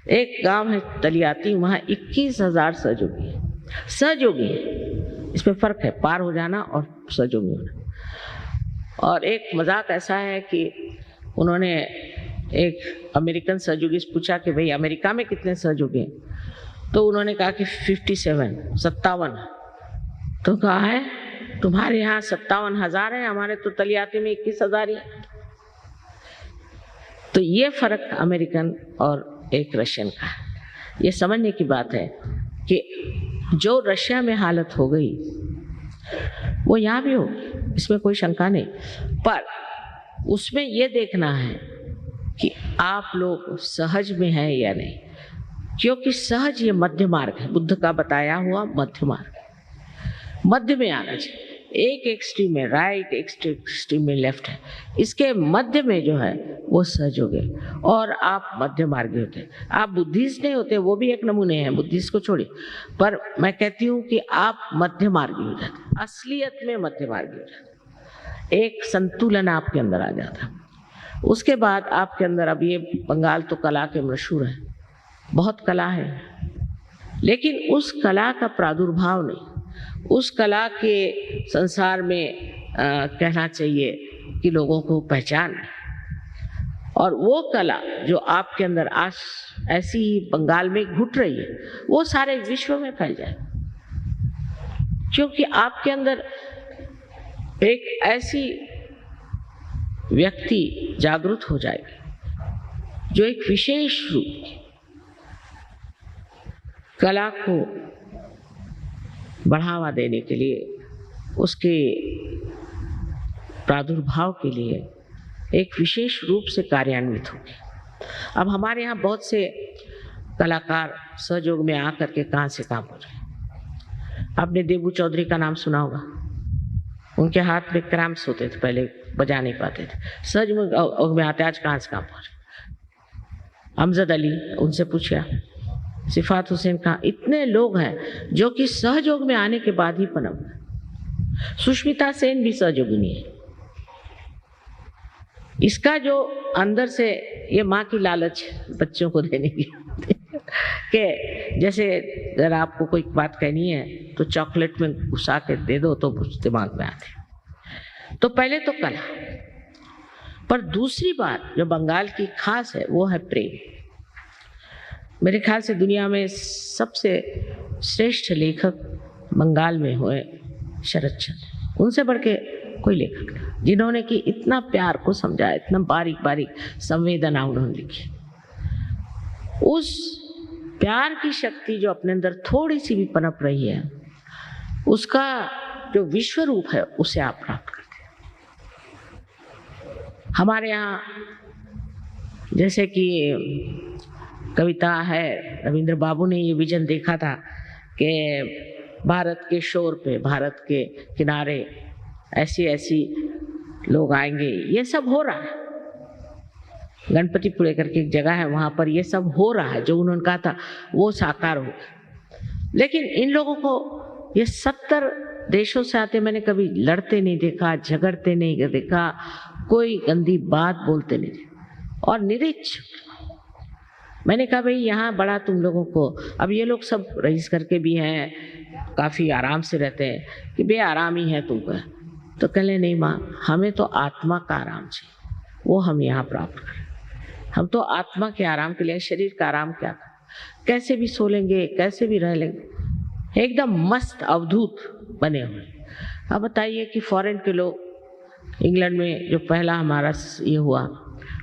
एक गांव है तलियाती, वहाँ 21,000 सहयोगी है। सहयोगी है, इसमें फर्क है पार हो जाना और सहयोगी होना। और एक मजाक ऐसा है कि उन्होंने एक अमेरिकन सहयोगी से पूछा कि भाई अमेरिका में कितने सहयोगी हैं, तो उन्होंने कहा कि 57। तो कहा है तुम्हारे यहाँ 57,000 है, हमारे तो तलियाती में 21,000 ही है। तो ये फर्क अमेरिकन और एक रशियन का है। ये समझने की बात है कि जो रशिया में हालत हो गई वो यहाँ भी होगी, इसमें कोई शंका नहीं। पर उसमें ये देखना है कि आप लोग सहज में हैं या नहीं, क्योंकि सहज ये मध्य मार्ग है, बुद्ध का बताया हुआ मध्य मार्ग। मध्य में आना चाहिए, एक एक्सट्रीम में राइट, एक एक्सट्रीम में लेफ्ट है, इसके मध्य में जो है वो सहयोग है। और आप मध्य मार्गी होते हैं। आप बुद्धिस्ट नहीं होते, वो भी एक नमूने हैं, बुद्धिस्ट को छोड़िए। पर मैं कहती हूँ कि आप मध्य मार्गी हो जाते, असलियत में मध्य मार्गी हो जाते। एक संतुलन आपके अंदर आ जाता। उसके बाद आपके अंदर, अब ये बंगाल तो कला के मशहूर है, बहुत कला है, लेकिन उस कला का प्रादुर्भाव नहीं, उस कला के संसार में कहना चाहिए कि लोगों को पहचान नहीं। और वो कला जो आपके अंदर आज ऐसी ही बंगाल में घुट रही है, वो सारे विश्व में फैल जाए, क्योंकि आपके अंदर एक ऐसी व्यक्ति जागृत हो जाएगी जो एक विशेष रूप की कला को बढ़ावा देने के लिए, उसके प्रादुर्भाव के लिए एक विशेष रूप से कार्यान्वित होगी। अब हमारे यहाँ बहुत से कलाकार सहयोग में आकर के कहाँ से काम हो रहे हैं। आपने देबू चौधरी का नाम सुना होगा, उनके हाथ में क्रैम्प्स होते थे, पहले बजा नहीं पाते थे, सहयोग में आते, आज कहाँ से काम हो रहे। अमजद अली, उनसे पूछा, सिफात हुसैन का, इतने लोग हैं जो कि सहयोग में आने के बाद ही पनप गए। सुष्मिता सेन भी सहयोगिनी है। इसका जो अंदर से ये माँ की लालच बच्चों को देने की कि जैसे अगर आपको कोई बात कहनी है तो चॉकलेट में घुसा के दे दो तो दिमाग में आते। तो पहले तो कला, पर दूसरी बात जो बंगाल की खास है वो है प्रेम। मेरे ख्याल से दुनिया में सबसे श्रेष्ठ लेखक बंगाल में हुए शरद चंद्र, उनसे बढ़ के कोई लेखक नहीं, जिन्होंने कि इतना प्यार को समझा, इतना बारीक बारीक संवेदना उन्होंने लिखी। उस प्यार की शक्ति जो अपने अंदर थोड़ी सी भी पनप रही है, उसका जो विश्व रूप है उसे आप प्राप्त करते हैं। हमारे यहाँ जैसे कि कविता है, रविंद्र बाबू ने ये विजन देखा था कि भारत के शोर पे, भारत के किनारे ऐसी ऐसी लोग आएंगे। ये सब हो रहा है, गणपतिपुरे करके एक जगह है, वहां पर ये सब हो रहा है, जो उन्होंने कहा था वो साकार हो। लेकिन इन लोगों को ये 70 देशों से आते, मैंने कभी लड़ते नहीं देखा, झगड़ते नहीं देखा, कोई गंदी बात बोलते नहीं देखा, और निरीक्षक। मैंने कहा भाई यहाँ बड़ा तुम लोगों को, अब ये लोग सब रईस करके भी हैं, काफी आराम से रहते हैं, कि बे आराम ही है तुमको। तो कहले नहीं माँ, हमें तो आत्मा का आराम चाहिए, वो हम यहाँ प्राप्त करें। हम तो आत्मा के आराम के लिए, शरीर का आराम क्या करें, कैसे भी सो लेंगे, कैसे भी रह लेंगे, एकदम मस्त अवधूत बने हुए। अब बताइए कि फॉरेन के लोग, इंग्लैंड में जो पहला हमारा ये हुआ,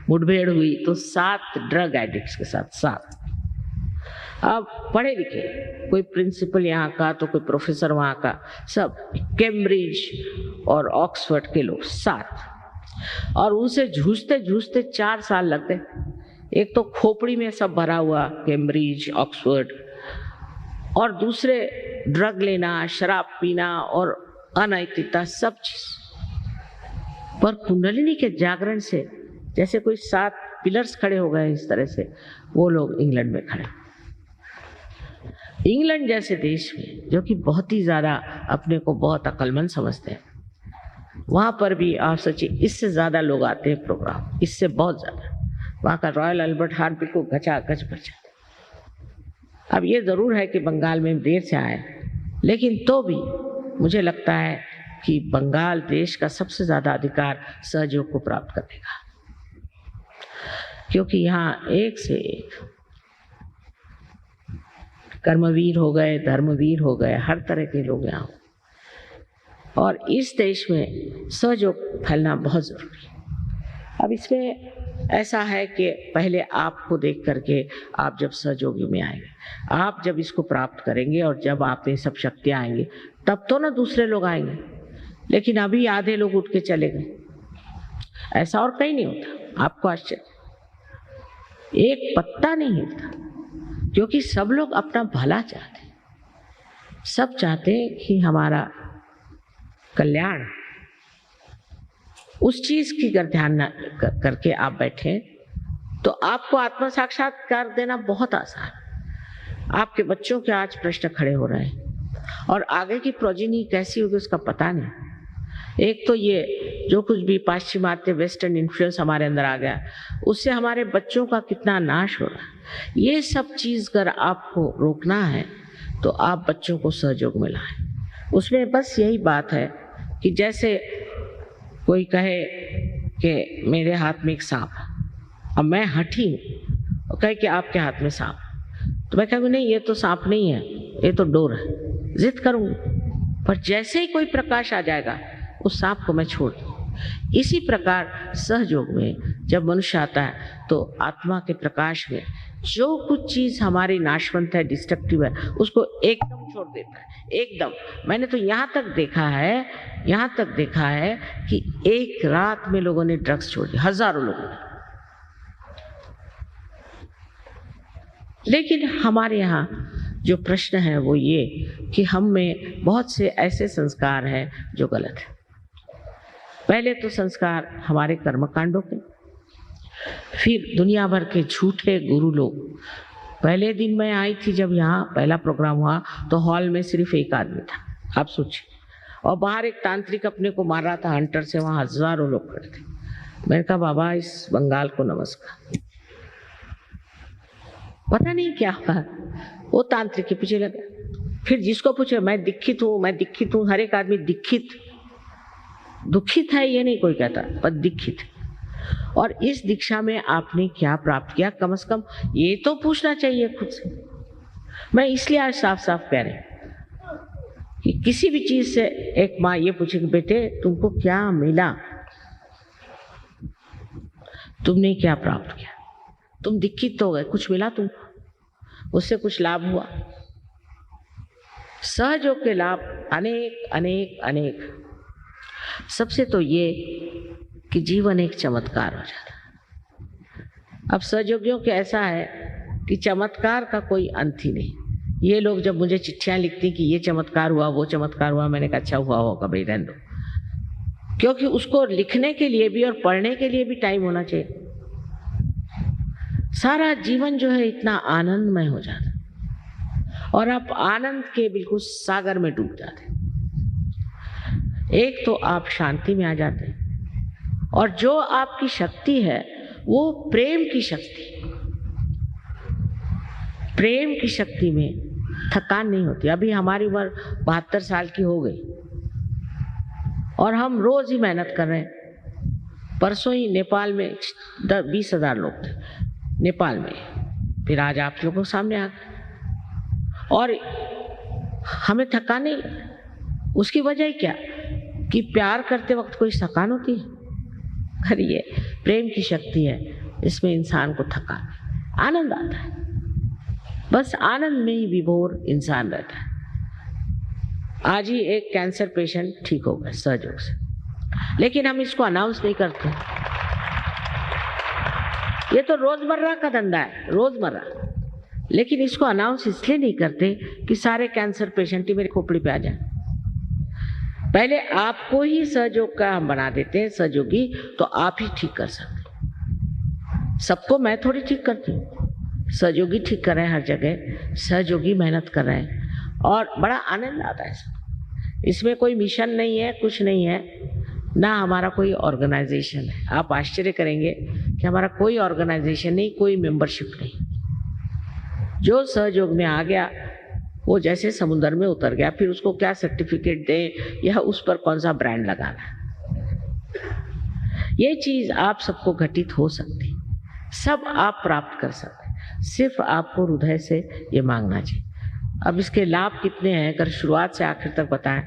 मुठभेड़ हुई, तो 7 ड्रग एडिक्ट्स के साथ 7। अब पढ़े लिखे, कोई प्रिंसिपल यहाँ का तो कोई प्रोफेसर वहाँ का, सब कैम्ब्रिज और ऑक्सफोर्ड के लोग 7, और उनसे जूझते जूझते 4 साल लगते। एक तो खोपड़ी में सब भरा हुआ, कैम्ब्रिज, ऑक्सफोर्ड, और दूसरे ड्रग लेना, शराब पीना और अनैतिकता, सब चीज। पर कुंडलिनी के जागरण से जैसे कोई 7 पिलर्स खड़े हो गए, इस तरह से वो लोग इंग्लैंड में खड़े। इंग्लैंड जैसे देश में, जो कि बहुत ही ज्यादा अपने को बहुत अक्लमंद समझते हैं, वहां पर भी आप सोचिए इससे ज्यादा लोग आते हैं प्रोग्राम, इससे बहुत ज्यादा। वहां का रॉयल अल्बर्ट हॉल पे को गचा गच भर जाता। अब ये जरूर है कि बंगाल में देर से आए, लेकिन तो भी मुझे लगता है कि बंगाल देश का सबसे ज्यादा अधिकार सहयोग को प्राप्त करने का, क्योंकि यहाँ एक से एक कर्मवीर हो गए, धर्मवीर हो गए, हर तरह के लोग यहाँ हो। और इस देश में सहयोग फैलना बहुत जरूरी है। अब इसमें ऐसा है कि पहले आपको देख करके आप जब सहयोगी में आएंगे, आप जब इसको प्राप्त करेंगे और जब आप में सब शक्तियाँ आएंगी, तब तो ना दूसरे लोग आएंगे। लेकिन अभी आधे लोग उठ के चले गए, ऐसा और कहीं नहीं होता। आपको आश्चर्य, एक पत्ता नहीं हिलता, क्योंकि सब लोग अपना भला चाहते हैं। सब चाहते हैं कि हमारा कल्याण। उस चीज की अगर ध्यान न करके आप बैठे तो आपको आत्म साक्षात्कार देना बहुत आसान है। आपके बच्चों के आज प्रश्न खड़े हो रहे हैं और आगे की प्रोजिनी कैसी होगी उसका पता नहीं। एक तो ये जो कुछ भी पाश्चिमात्य वेस्टर्न इन्फ्लुएंस हमारे अंदर आ गया, उससे हमारे बच्चों का कितना नाश हो रहा है। ये सब चीज अगर आपको रोकना है तो आप बच्चों को सहयोग में लाएं। उसमें बस यही बात है कि जैसे कोई कहे कि मेरे हाथ में एक सांप है, अब मैं हठी हूँ और कहे कि आपके हाथ में सांप, तो मैं कहूँगी नहीं, ये तो सांप नहीं है, ये तो डोर है, जिद करूँगी। पर जैसे ही कोई प्रकाश आ जाएगा उस सांप को मैं छोड़ दूँ। इसी प्रकार सहयोग में जब मनुष्य आता है तो आत्मा के प्रकाश में जो कुछ चीज हमारी नाशवंत है, डिस्ट्रक्टिव है, उसको एकदम छोड़ देता है, एकदम। मैंने तो यहाँ तक देखा है कि एक रात में लोगों ने ड्रग्स छोड़ दिया, हजारों लोगों ने। लेकिन हमारे यहाँ जो प्रश्न है वो ये कि हम में बहुत से ऐसे संस्कार हैं जो गलत है। पहले तो संस्कार हमारे कर्मकांडों के, फिर दुनिया भर के झूठे गुरु लोग। पहले दिन मैं आई थी जब यहाँ पहला प्रोग्राम हुआ तो हॉल में सिर्फ एक आदमी था, आप सोचिए, और बाहर एक तांत्रिक अपने को मार रहा था हंटर से, वहां हजारों लोग खड़े थे। मैंने कहा बाबा इस बंगाल को नमस्कार। पता नहीं क्या हुआ, वो तांत्रिक के पीछे लगे। फिर जिसको पूछे मैं दीक्षित हूँ, हर एक आदमी दुखित है ये नहीं कोई कहता, पर दीक्षित। और इस दीक्षा में आपने क्या प्राप्त किया, कम से कम ये तो पूछना चाहिए खुद से। मैं इसलिए आज साफ साफ कह रही कि किसी भी चीज से एक माँ ये पूछे कि बेटे तुमको क्या मिला, तुमने क्या प्राप्त किया, तुम दीक्षित तो हो गए, कुछ मिला तुमको, उससे कुछ लाभ हुआ। सहयोग के लाभ अनेक। सबसे तो ये कि जीवन एक चमत्कार हो जाता है। अब सहयोगियों के ऐसा है कि चमत्कार का कोई अंत ही नहीं। ये लोग जब मुझे चिट्ठियां लिखती कि ये चमत्कार हुआ, वो चमत्कार हुआ, मैंने कहा अच्छा हुआ होगा भाई, रहने दो, क्योंकि उसको लिखने के लिए भी और पढ़ने के लिए भी टाइम होना चाहिए। सारा जीवन जो है इतना आनंदमय हो जाता है और आप आनंद के बिल्कुल सागर में डूब जाते। एक तो आप शांति में आ जाते हैं और जो आपकी शक्ति है वो प्रेम की शक्ति में थकान नहीं होती। अभी हमारी उम्र 72 साल की हो गई और हम रोज ही मेहनत कर रहे हैं। परसों ही नेपाल में 20,000 लोग थे नेपाल में, फिर आज आप लोगों के सामने आ गए और हमें थकान नहीं। उसकी वजह क्या कि प्यार करते वक्त कोई थकान होती है? अरे ये प्रेम की शक्ति है, इसमें इंसान को थकान, आनंद आता है। बस आनंद में ही विभोर इंसान रहता है। आज ही एक कैंसर पेशेंट ठीक हो गया सहयोग से, लेकिन हम इसको अनाउंस नहीं करते। ये तो रोजमर्रा का धंधा है, रोजमर्रा, लेकिन इसको अनाउंस इसलिए नहीं करते कि सारे कैंसर पेशेंट ही मेरी खोपड़ी पे आ जाए। पहले आपको ही सहयोग का हम बना देते हैं सहयोगी, तो आप ही ठीक कर सकते। सबको मैं थोड़ी ठीक करती हूँ, सहयोगी ठीक कर रहे हैं हर जगह, सहयोगी मेहनत कर रहे हैं और बड़ा आनंद आता है। इसमें कोई मिशन नहीं है, कुछ नहीं है, ना हमारा कोई ऑर्गेनाइजेशन है। आप आश्चर्य करेंगे कि हमारा कोई ऑर्गेनाइजेशन नहीं, कोई मेंबरशिप नहीं। जो सहयोग में आ गया वो जैसे समुद्र में उतर गया, फिर उसको क्या सर्टिफिकेट दें या उस पर कौन सा ब्रांड लगाना, ये चीज आप सबको घटित हो सकती, सब आप प्राप्त कर सकते, सिर्फ आपको हृदय से ये मांगना चाहिए। अब इसके लाभ कितने हैं अगर शुरुआत से आखिर तक बताएं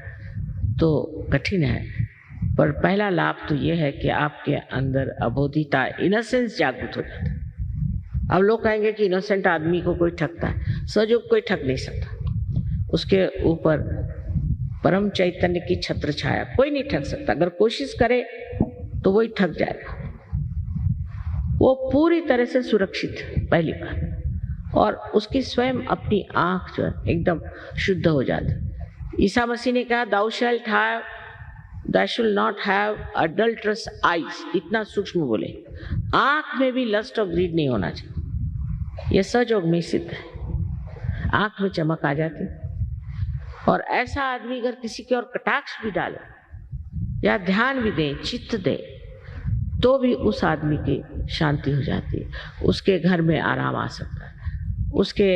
तो कठिन है, पर पहला लाभ तो ये है कि आपके अंदर अबोधिता, इनोसेंस जागृत हो जाता है। अब लोग कहेंगे कि इनोसेंट आदमी को कोई ठगता है, सहयोग कोई ठग नहीं सकता। उसके ऊपर परम चैतन्य की छत्र छाया, कोई नहीं ठग सकता। अगर कोशिश करे तो वही ठग जाएगा। वो पूरी तरह से सुरक्षित है पहली बार, और उसकी स्वयं अपनी आंख जो है एकदम शुद्ध हो जाती। ईसा मसीह ने कहा thou shall not have adulterous eyes, इतना सूक्ष्म बोले, आंख में भी लस्ट और ग्रीड नहीं होना चाहिए। यह सहयोग में सिद्ध है, आंख में चमक आ जाती। और ऐसा आदमी अगर किसी के और कटाक्ष भी डाले या ध्यान भी दें, चित्त दें, तो भी उस आदमी की शांति हो जाती है, उसके घर में आराम आ सकता है। उसके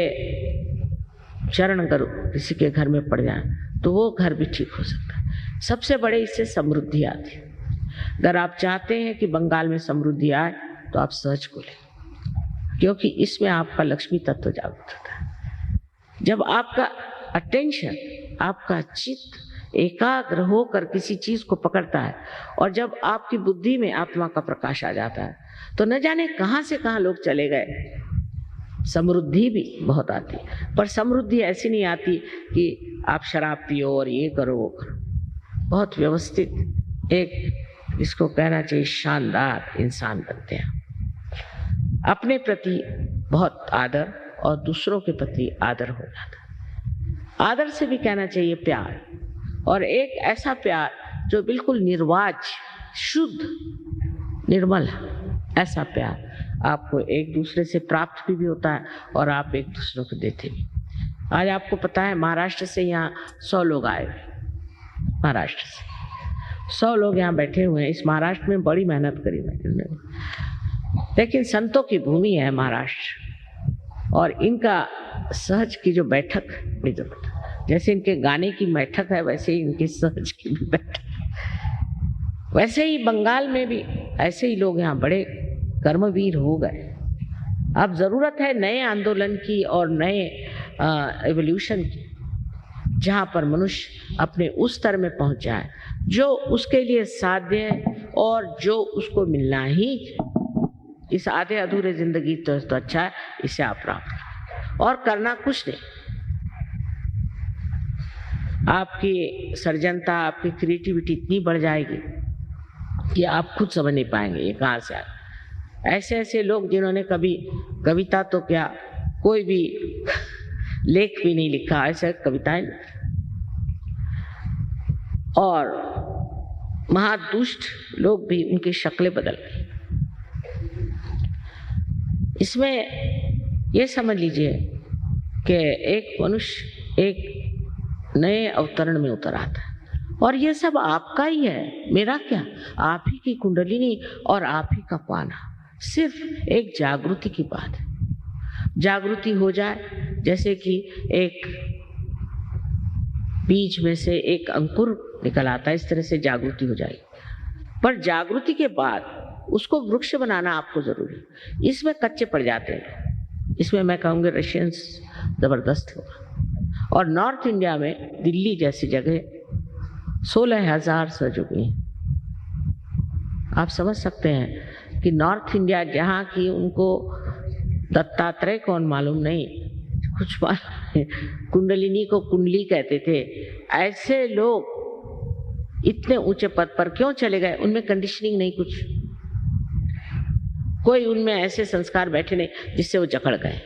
चरण अगर किसी के घर में पड़ जाए तो वो घर भी ठीक हो सकता है। सबसे बड़े इससे समृद्धि आती है। अगर आप चाहते हैं कि बंगाल में समृद्धि आए तो आप सहज को लें, क्योंकि इसमें आपका लक्ष्मी तत्व जागृत होता है। जब आपका अटेंशन, आपका चित्त एकाग्र होकर किसी चीज को पकड़ता है और जब आपकी बुद्धि में आत्मा का प्रकाश आ जाता है तो न जाने कहां से कहां लोग चले गए। समृद्धि भी बहुत आती है, पर समृद्धि ऐसी नहीं आती कि आप शराब पियो और ये करो वो करो। बहुत व्यवस्थित एक, इसको कहना चाहिए, शानदार इंसान बनते हैं। अपने प्रति बहुत आदर और दूसरों के प्रति आदर हो जाता है। आदर से भी कहना चाहिए प्यार, और एक ऐसा प्यार जो बिल्कुल निर्वाज, शुद्ध, निर्मल है। ऐसा प्यार आपको एक दूसरे से प्राप्त भी होता है और आप एक दूसरे को देते भी। आज आपको पता है महाराष्ट्र से यहाँ 100 लोग आए, महाराष्ट्र से 100 लोग यहाँ बैठे हुए हैं। इस महाराष्ट्र में बड़ी मेहनत करी मैंने, लेकिन संतों की भूमि है महाराष्ट्र, और इनका सहज की जो बैठक बड़ी जरूरत है। जैसे इनके गाने की बैठक है वैसे ही इनकी सहज की भी बैठक है। वैसे ही बंगाल में भी ऐसे ही लोग यहाँ बड़े कर्मवीर हो गए। अब जरूरत है नए आंदोलन की और नए एवोल्यूशन की, जहाँ पर मनुष्य अपने उस स्तर में पहुंच जाए जो उसके लिए साध्य है और जो उसको मिलना ही। इस आधे अधूरे जिंदगी तो अच्छा है, इसे आप प्राप्त करें और करना कुछ नहीं। आपकी सर्जनता, आपकी क्रिएटिविटी इतनी बढ़ जाएगी कि आप खुद समझ नहीं पाएंगे ये कहाँ से आए। ऐसे ऐसे लोग जिन्होंने कभी कविता तो क्या, कोई भी लेख भी नहीं लिखा, ऐसे कविताएं लिखी, और महादुष्ट लोग भी उनकी शक्लें बदल गई। इसमें ये समझ लीजिए कि एक मनुष्य एक नए अवतरण में उतर आता है, और ये सब आपका ही है, मेरा क्या। आप ही की कुंडलिनी और आप ही का पाना, सिर्फ एक जागृति की बात है। जागृति हो जाए, जैसे कि एक बीज में से एक अंकुर निकल आता है, इस तरह से जागृति हो जाएगी। पर जागृति के बाद उसको वृक्ष बनाना आपको जरूरी है। इसमें कच्चे पड़ जाते हैं। इसमें मैं कहूँगी रशियंस जबरदस्त होगा। और नॉर्थ इंडिया में दिल्ली जैसी जगह 16,000 सहयोगी हैं। आप समझ सकते हैं कि नॉर्थ इंडिया, जहाँ की उनको दत्तात्रेय कौन मालूम नहीं, कुछ मालूम, कुंडलिनी को कुंडली कहते थे, ऐसे लोग इतने ऊंचे पद पर क्यों चले गए? उनमें कंडीशनिंग नहीं, कुछ कोई उनमें ऐसे संस्कार बैठे नहीं जिससे वो जकड़ गए।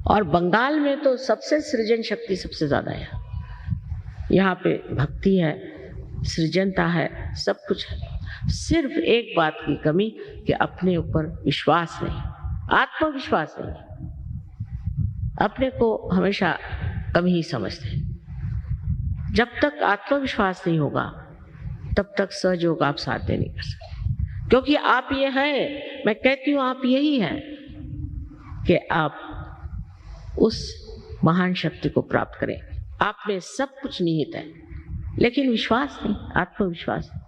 और बंगाल में तो सबसे सृजन शक्ति सबसे ज्यादा है। यहाँ पे भक्ति है, सृजनता है, सब कुछ है। सिर्फ एक बात की कमी कि अपने ऊपर विश्वास नहीं, आत्मविश्वास नहीं। अपने को हमेशा कम ही समझते हैं। जब तक आत्मविश्वास नहीं होगा तब तक सहयोग आप साध्य नहीं कर सकते, क्योंकि आप ये हैं, मैं कहती हूँ आप यही हैं कि आप उस महान शक्ति को प्राप्त करें। आप में सब कुछ निहित है, लेकिन विश्वास नहीं, आत्मविश्वास नहीं।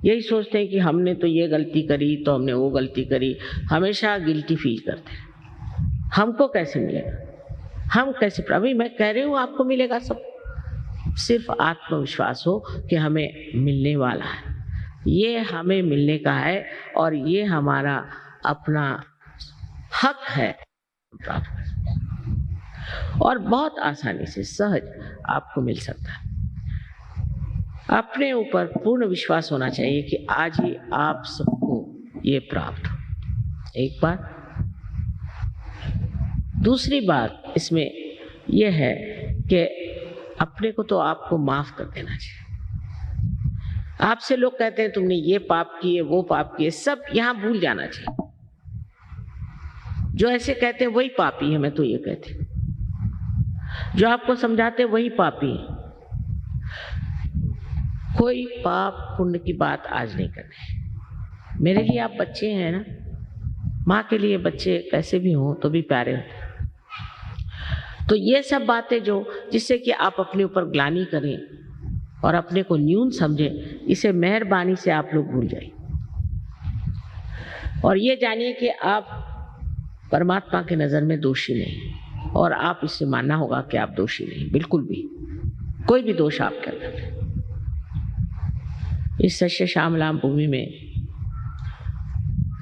यही सोचते हैं कि हमने तो ये गलती करी तो हमने वो गलती करी, हमेशा गिल्टी फील करते हैं। हमको कैसे मिलेगा, हम कैसे? अभी मैं कह रही हूँ आपको मिलेगा सब। सिर्फ आत्मविश्वास हो कि हमें मिलने वाला है, ये हमें मिलने का है और ये हमारा अपना हक है प्राप्त कर, और बहुत आसानी से सहज आपको मिल सकता है। अपने ऊपर पूर्ण विश्वास होना चाहिए कि आज ही आप सबको ये प्राप्त हो। एक बात। दूसरी बात इसमें यह है कि अपने को तो आपको माफ कर देना चाहिए। आपसे लोग कहते हैं तुमने ये पाप किए, वो पाप किए, सब यहां भूल जाना चाहिए। जो ऐसे कहते हैं वही पापी है, मैं तो ये कहती हूँ। जो आपको समझाते हैं वही पापी है। कोई पाप पुण्य की बात आज नहीं करनी। मेरे लिए आप बच्चे हैं ना, माँ के लिए बच्चे कैसे भी हों तो भी प्यारे होते हैं। तो ये सब बातें जो जिससे कि आप अपने ऊपर ग्लानि करें और अपने को न्यून समझें, इसे मेहरबानी से आप लोग भूल जाइए और ये जानिए कि आप परमात्मा की नज़र में दोषी नहीं, और आप इससे मानना होगा कि आप दोषी नहीं, बिल्कुल भी कोई भी दोष आपके अंदर नहीं। इस सच्चे श्यामलाम भूमि में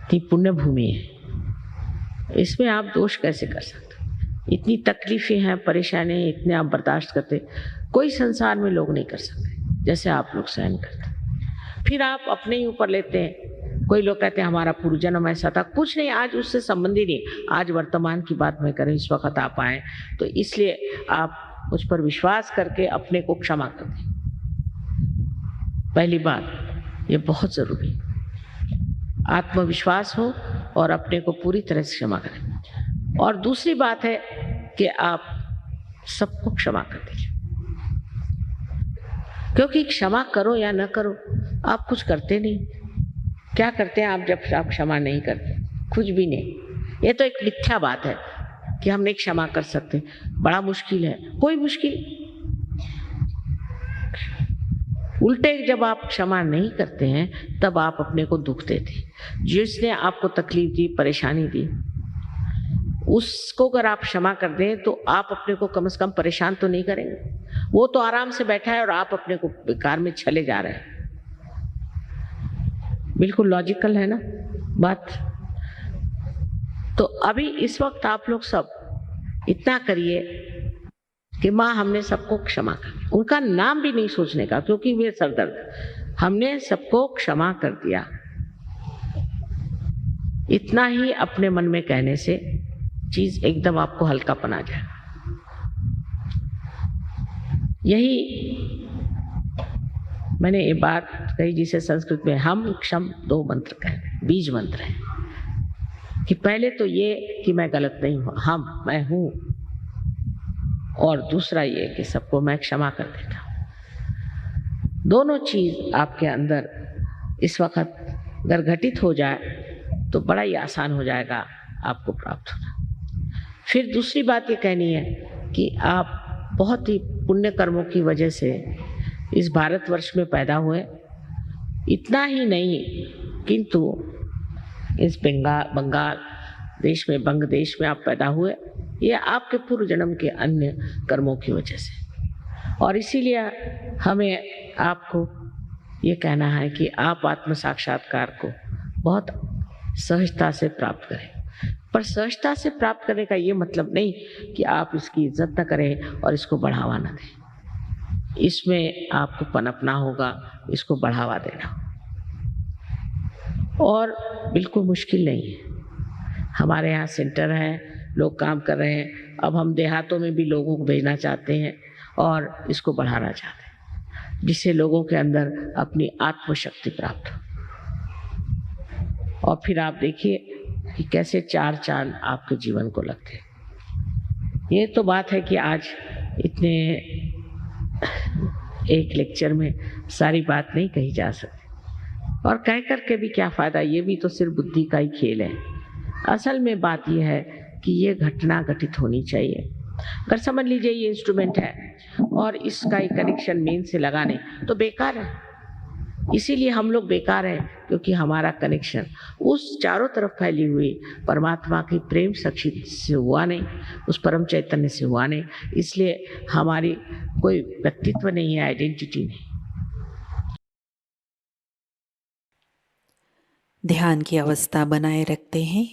इतनी पुण्य भूमि है, इसमें आप दोष कैसे कर सकते? इतनी तकलीफें हैं, परेशानियां इतने आप बर्दाश्त करते, कोई संसार में लोग नहीं कर सकते जैसे आप लोग सहन करते। फिर आप अपने ही ऊपर लेते हैं। कोई लोग कहते हैं हमारा पूर्व जन्म ऐसा था, कुछ नहीं, आज उससे संबंधी नहीं, आज वर्तमान की बात मैं करें, इस वक्त आप आए तो इसलिए आप मुझ पर विश्वास करके अपने को क्षमा कर दें। पहली बात ये बहुत जरूरी, आत्मविश्वास हो और अपने को पूरी तरह से क्षमा करें। और दूसरी बात है कि आप सबको क्षमा कर दीजिए, क्योंकि क्षमा करो या न करो आप कुछ करते नहीं। क्या करते हैं आप जब आप क्षमा नहीं करते? कुछ भी नहीं। ये तो एक मिथ्या बात है कि हम नहीं क्षमा कर सकते, बड़ा मुश्किल है। कोई मुश्किल, उल्टे जब आप क्षमा नहीं करते हैं तब आप अपने को दुख देते। जिसने आपको तकलीफ दी, परेशानी दी, उसको अगर आप क्षमा कर दें तो आप अपने को कम से कम परेशान तो नहीं करेंगे। वो तो आराम से बैठा है और आप अपने को बेकार में छले जा रहे हैं। बिल्कुल लॉजिकल है ना बात। तो अभी इस वक्त आप लोग सब इतना करिए कि माँ हमने सबको क्षमा कर, उनका नाम भी नहीं सोचने का, क्योंकि वे सरदर्द, हमने सबको क्षमा कर दिया। इतना ही अपने मन में कहने से चीज एकदम आपको हल्कापन आ जाएगा। यही मैंने ये बात कही जिसे संस्कृत में हम क्षम दो मंत्र कहते हैं, बीज मंत्र है कि पहले तो ये कि मैं गलत नहीं हूं, मैं हूं, और दूसरा ये कि सबको मैं क्षमा कर देता हूं। दोनों चीज आपके अंदर इस वक्त अगर घटित हो जाए तो बड़ा ही आसान हो जाएगा आपको प्राप्त होना। फिर दूसरी बात ये कहनी है कि आप बहुत ही पुण्य कर्मों की वजह से इस भारतवर्ष में पैदा हुए। इतना ही नहीं किंतु इस बंगाल देश में, बंग देश में आप पैदा हुए, ये आपके पूर्व जन्म के अन्य कर्मों की वजह से। और इसीलिए हमें आपको ये कहना है कि आप आत्म साक्षात्कार को बहुत सहजता से प्राप्त करें। पर सहजता से प्राप्त करने का ये मतलब नहीं कि आप इसकी इज्जत न करें और इसको बढ़ावा न दें। इसमें आपको पनपना होगा, इसको बढ़ावा देना। और बिल्कुल मुश्किल नहीं है। हमारे यहाँ सेंटर है, लोग काम कर रहे हैं। अब हम देहातों में भी लोगों को भेजना चाहते हैं और इसको बढ़ाना चाहते हैं, जिससे लोगों के अंदर अपनी आत्मशक्ति प्राप्त हो। और फिर आप देखिए कि कैसे चार चांद आपके जीवन को लगते हैं। ये तो बात है कि आज इतने एक लेक्चर में सारी बात नहीं कही जा सकती, और कह करके भी क्या फायदा, ये भी तो सिर्फ बुद्धि का ही खेल है। असल में बात यह है कि ये घटना घटित होनी चाहिए। अगर समझ लीजिए ये इंस्ट्रूमेंट है और इसका एक कनेक्शन मेन से लगाने तो बेकार है। इसीलिए हम लोग बेकार हैं, क्योंकि हमारा कनेक्शन उस चारों तरफ फैली हुई परमात्मा की प्रेम शक्ति से हुआ नहीं, उस परम चैतन्य से हुआ नहीं। इसलिए हमारी कोई व्यक्तित्व नहीं है, आइडेंटिटी नहीं। ध्यान की अवस्था बनाए रखते हैं।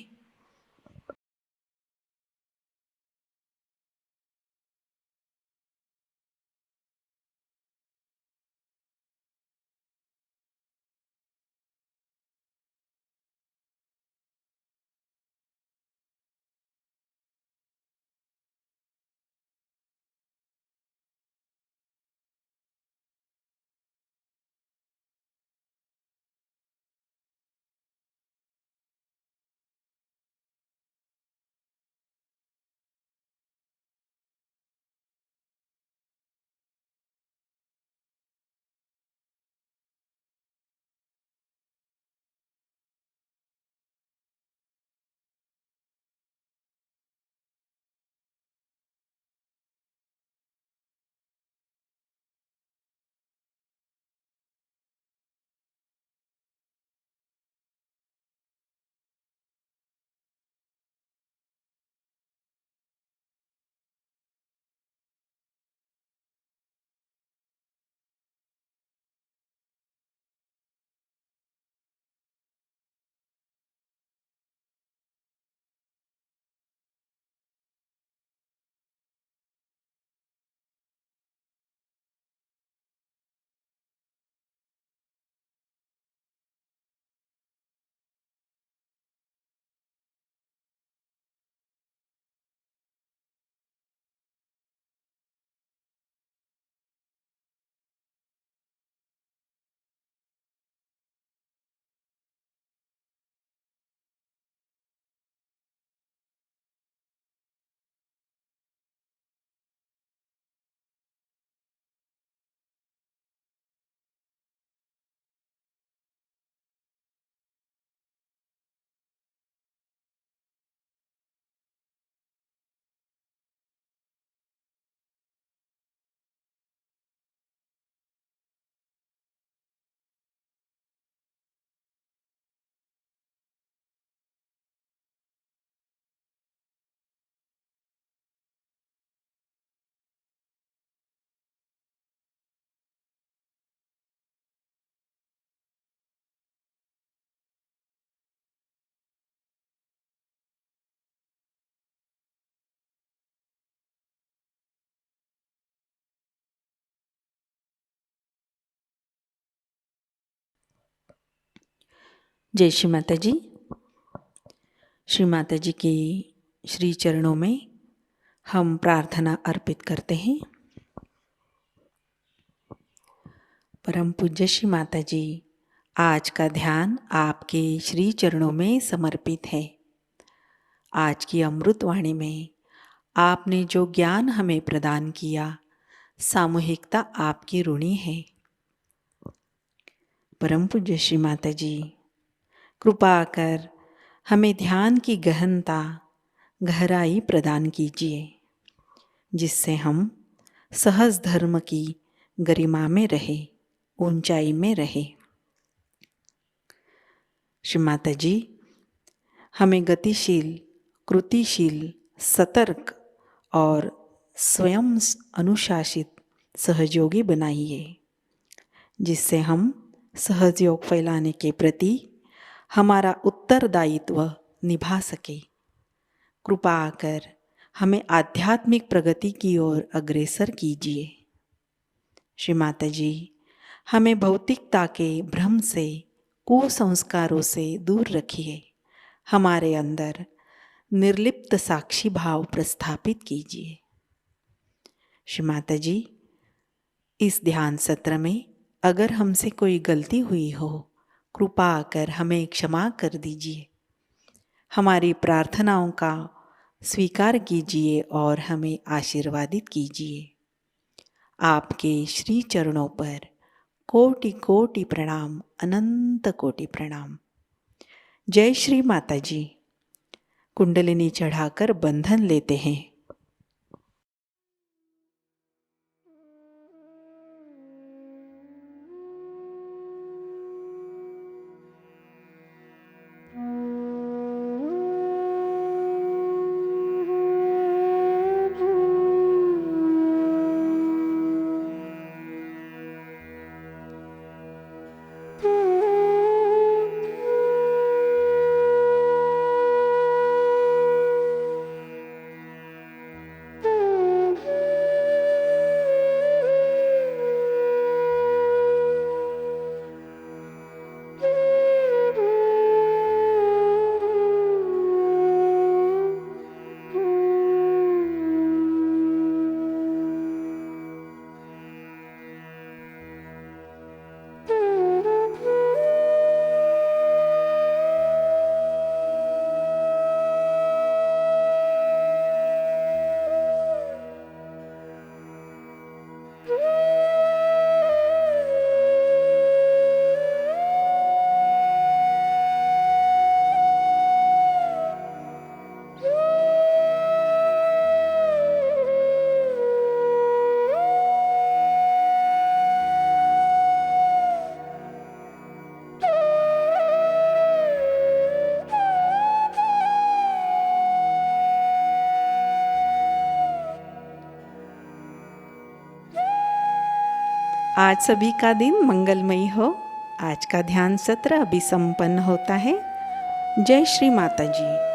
जय श्री माता जी। श्री माता जी के श्री चरणों में हम प्रार्थना अर्पित करते हैं। परम पूज्य श्री माता जी, आज का ध्यान आपके श्री चरणों में समर्पित है। आज की अमृत वाणी में आपने जो ज्ञान हमें प्रदान किया, सामूहिकता आपकी ऋणी है। परम पूज्य श्री माता जी, कृपा कर हमें ध्यान की गहनता, गहराई प्रदान कीजिए, जिससे हम सहज धर्म की गरिमा में रहे, ऊंचाई में रहे। श्री माता जी, हमें गतिशील, कृतिशील, सतर्क और स्वयं अनुशासित सहयोगी बनाइए, जिससे हम सहयोग फैलाने के प्रति हमारा उत्तरदायित्व निभा सके। कृपा कर हमें आध्यात्मिक प्रगति की ओर अग्रसर कीजिए। श्री माता जी, हमें भौतिकता के भ्रम से, कुसंस्कारों से दूर रखिए। हमारे अंदर निर्लिप्त साक्षी भाव प्रस्थापित कीजिए। श्री माता जी, इस ध्यान सत्र में अगर हमसे कोई गलती हुई हो, कृपा कर हमें क्षमा कर दीजिए। हमारी प्रार्थनाओं का स्वीकार कीजिए और हमें आशीर्वादित कीजिए। आपके श्री चरणों पर कोटि कोटि प्रणाम, अनंत कोटि प्रणाम। जय श्री माता जी। कुंडलिनी चढ़ाकर बंधन लेते हैं। आज सभी का दिन मंगलमयी हो। आज का ध्यान सत्र अभी संपन्न होता है। जय श्री माता जी।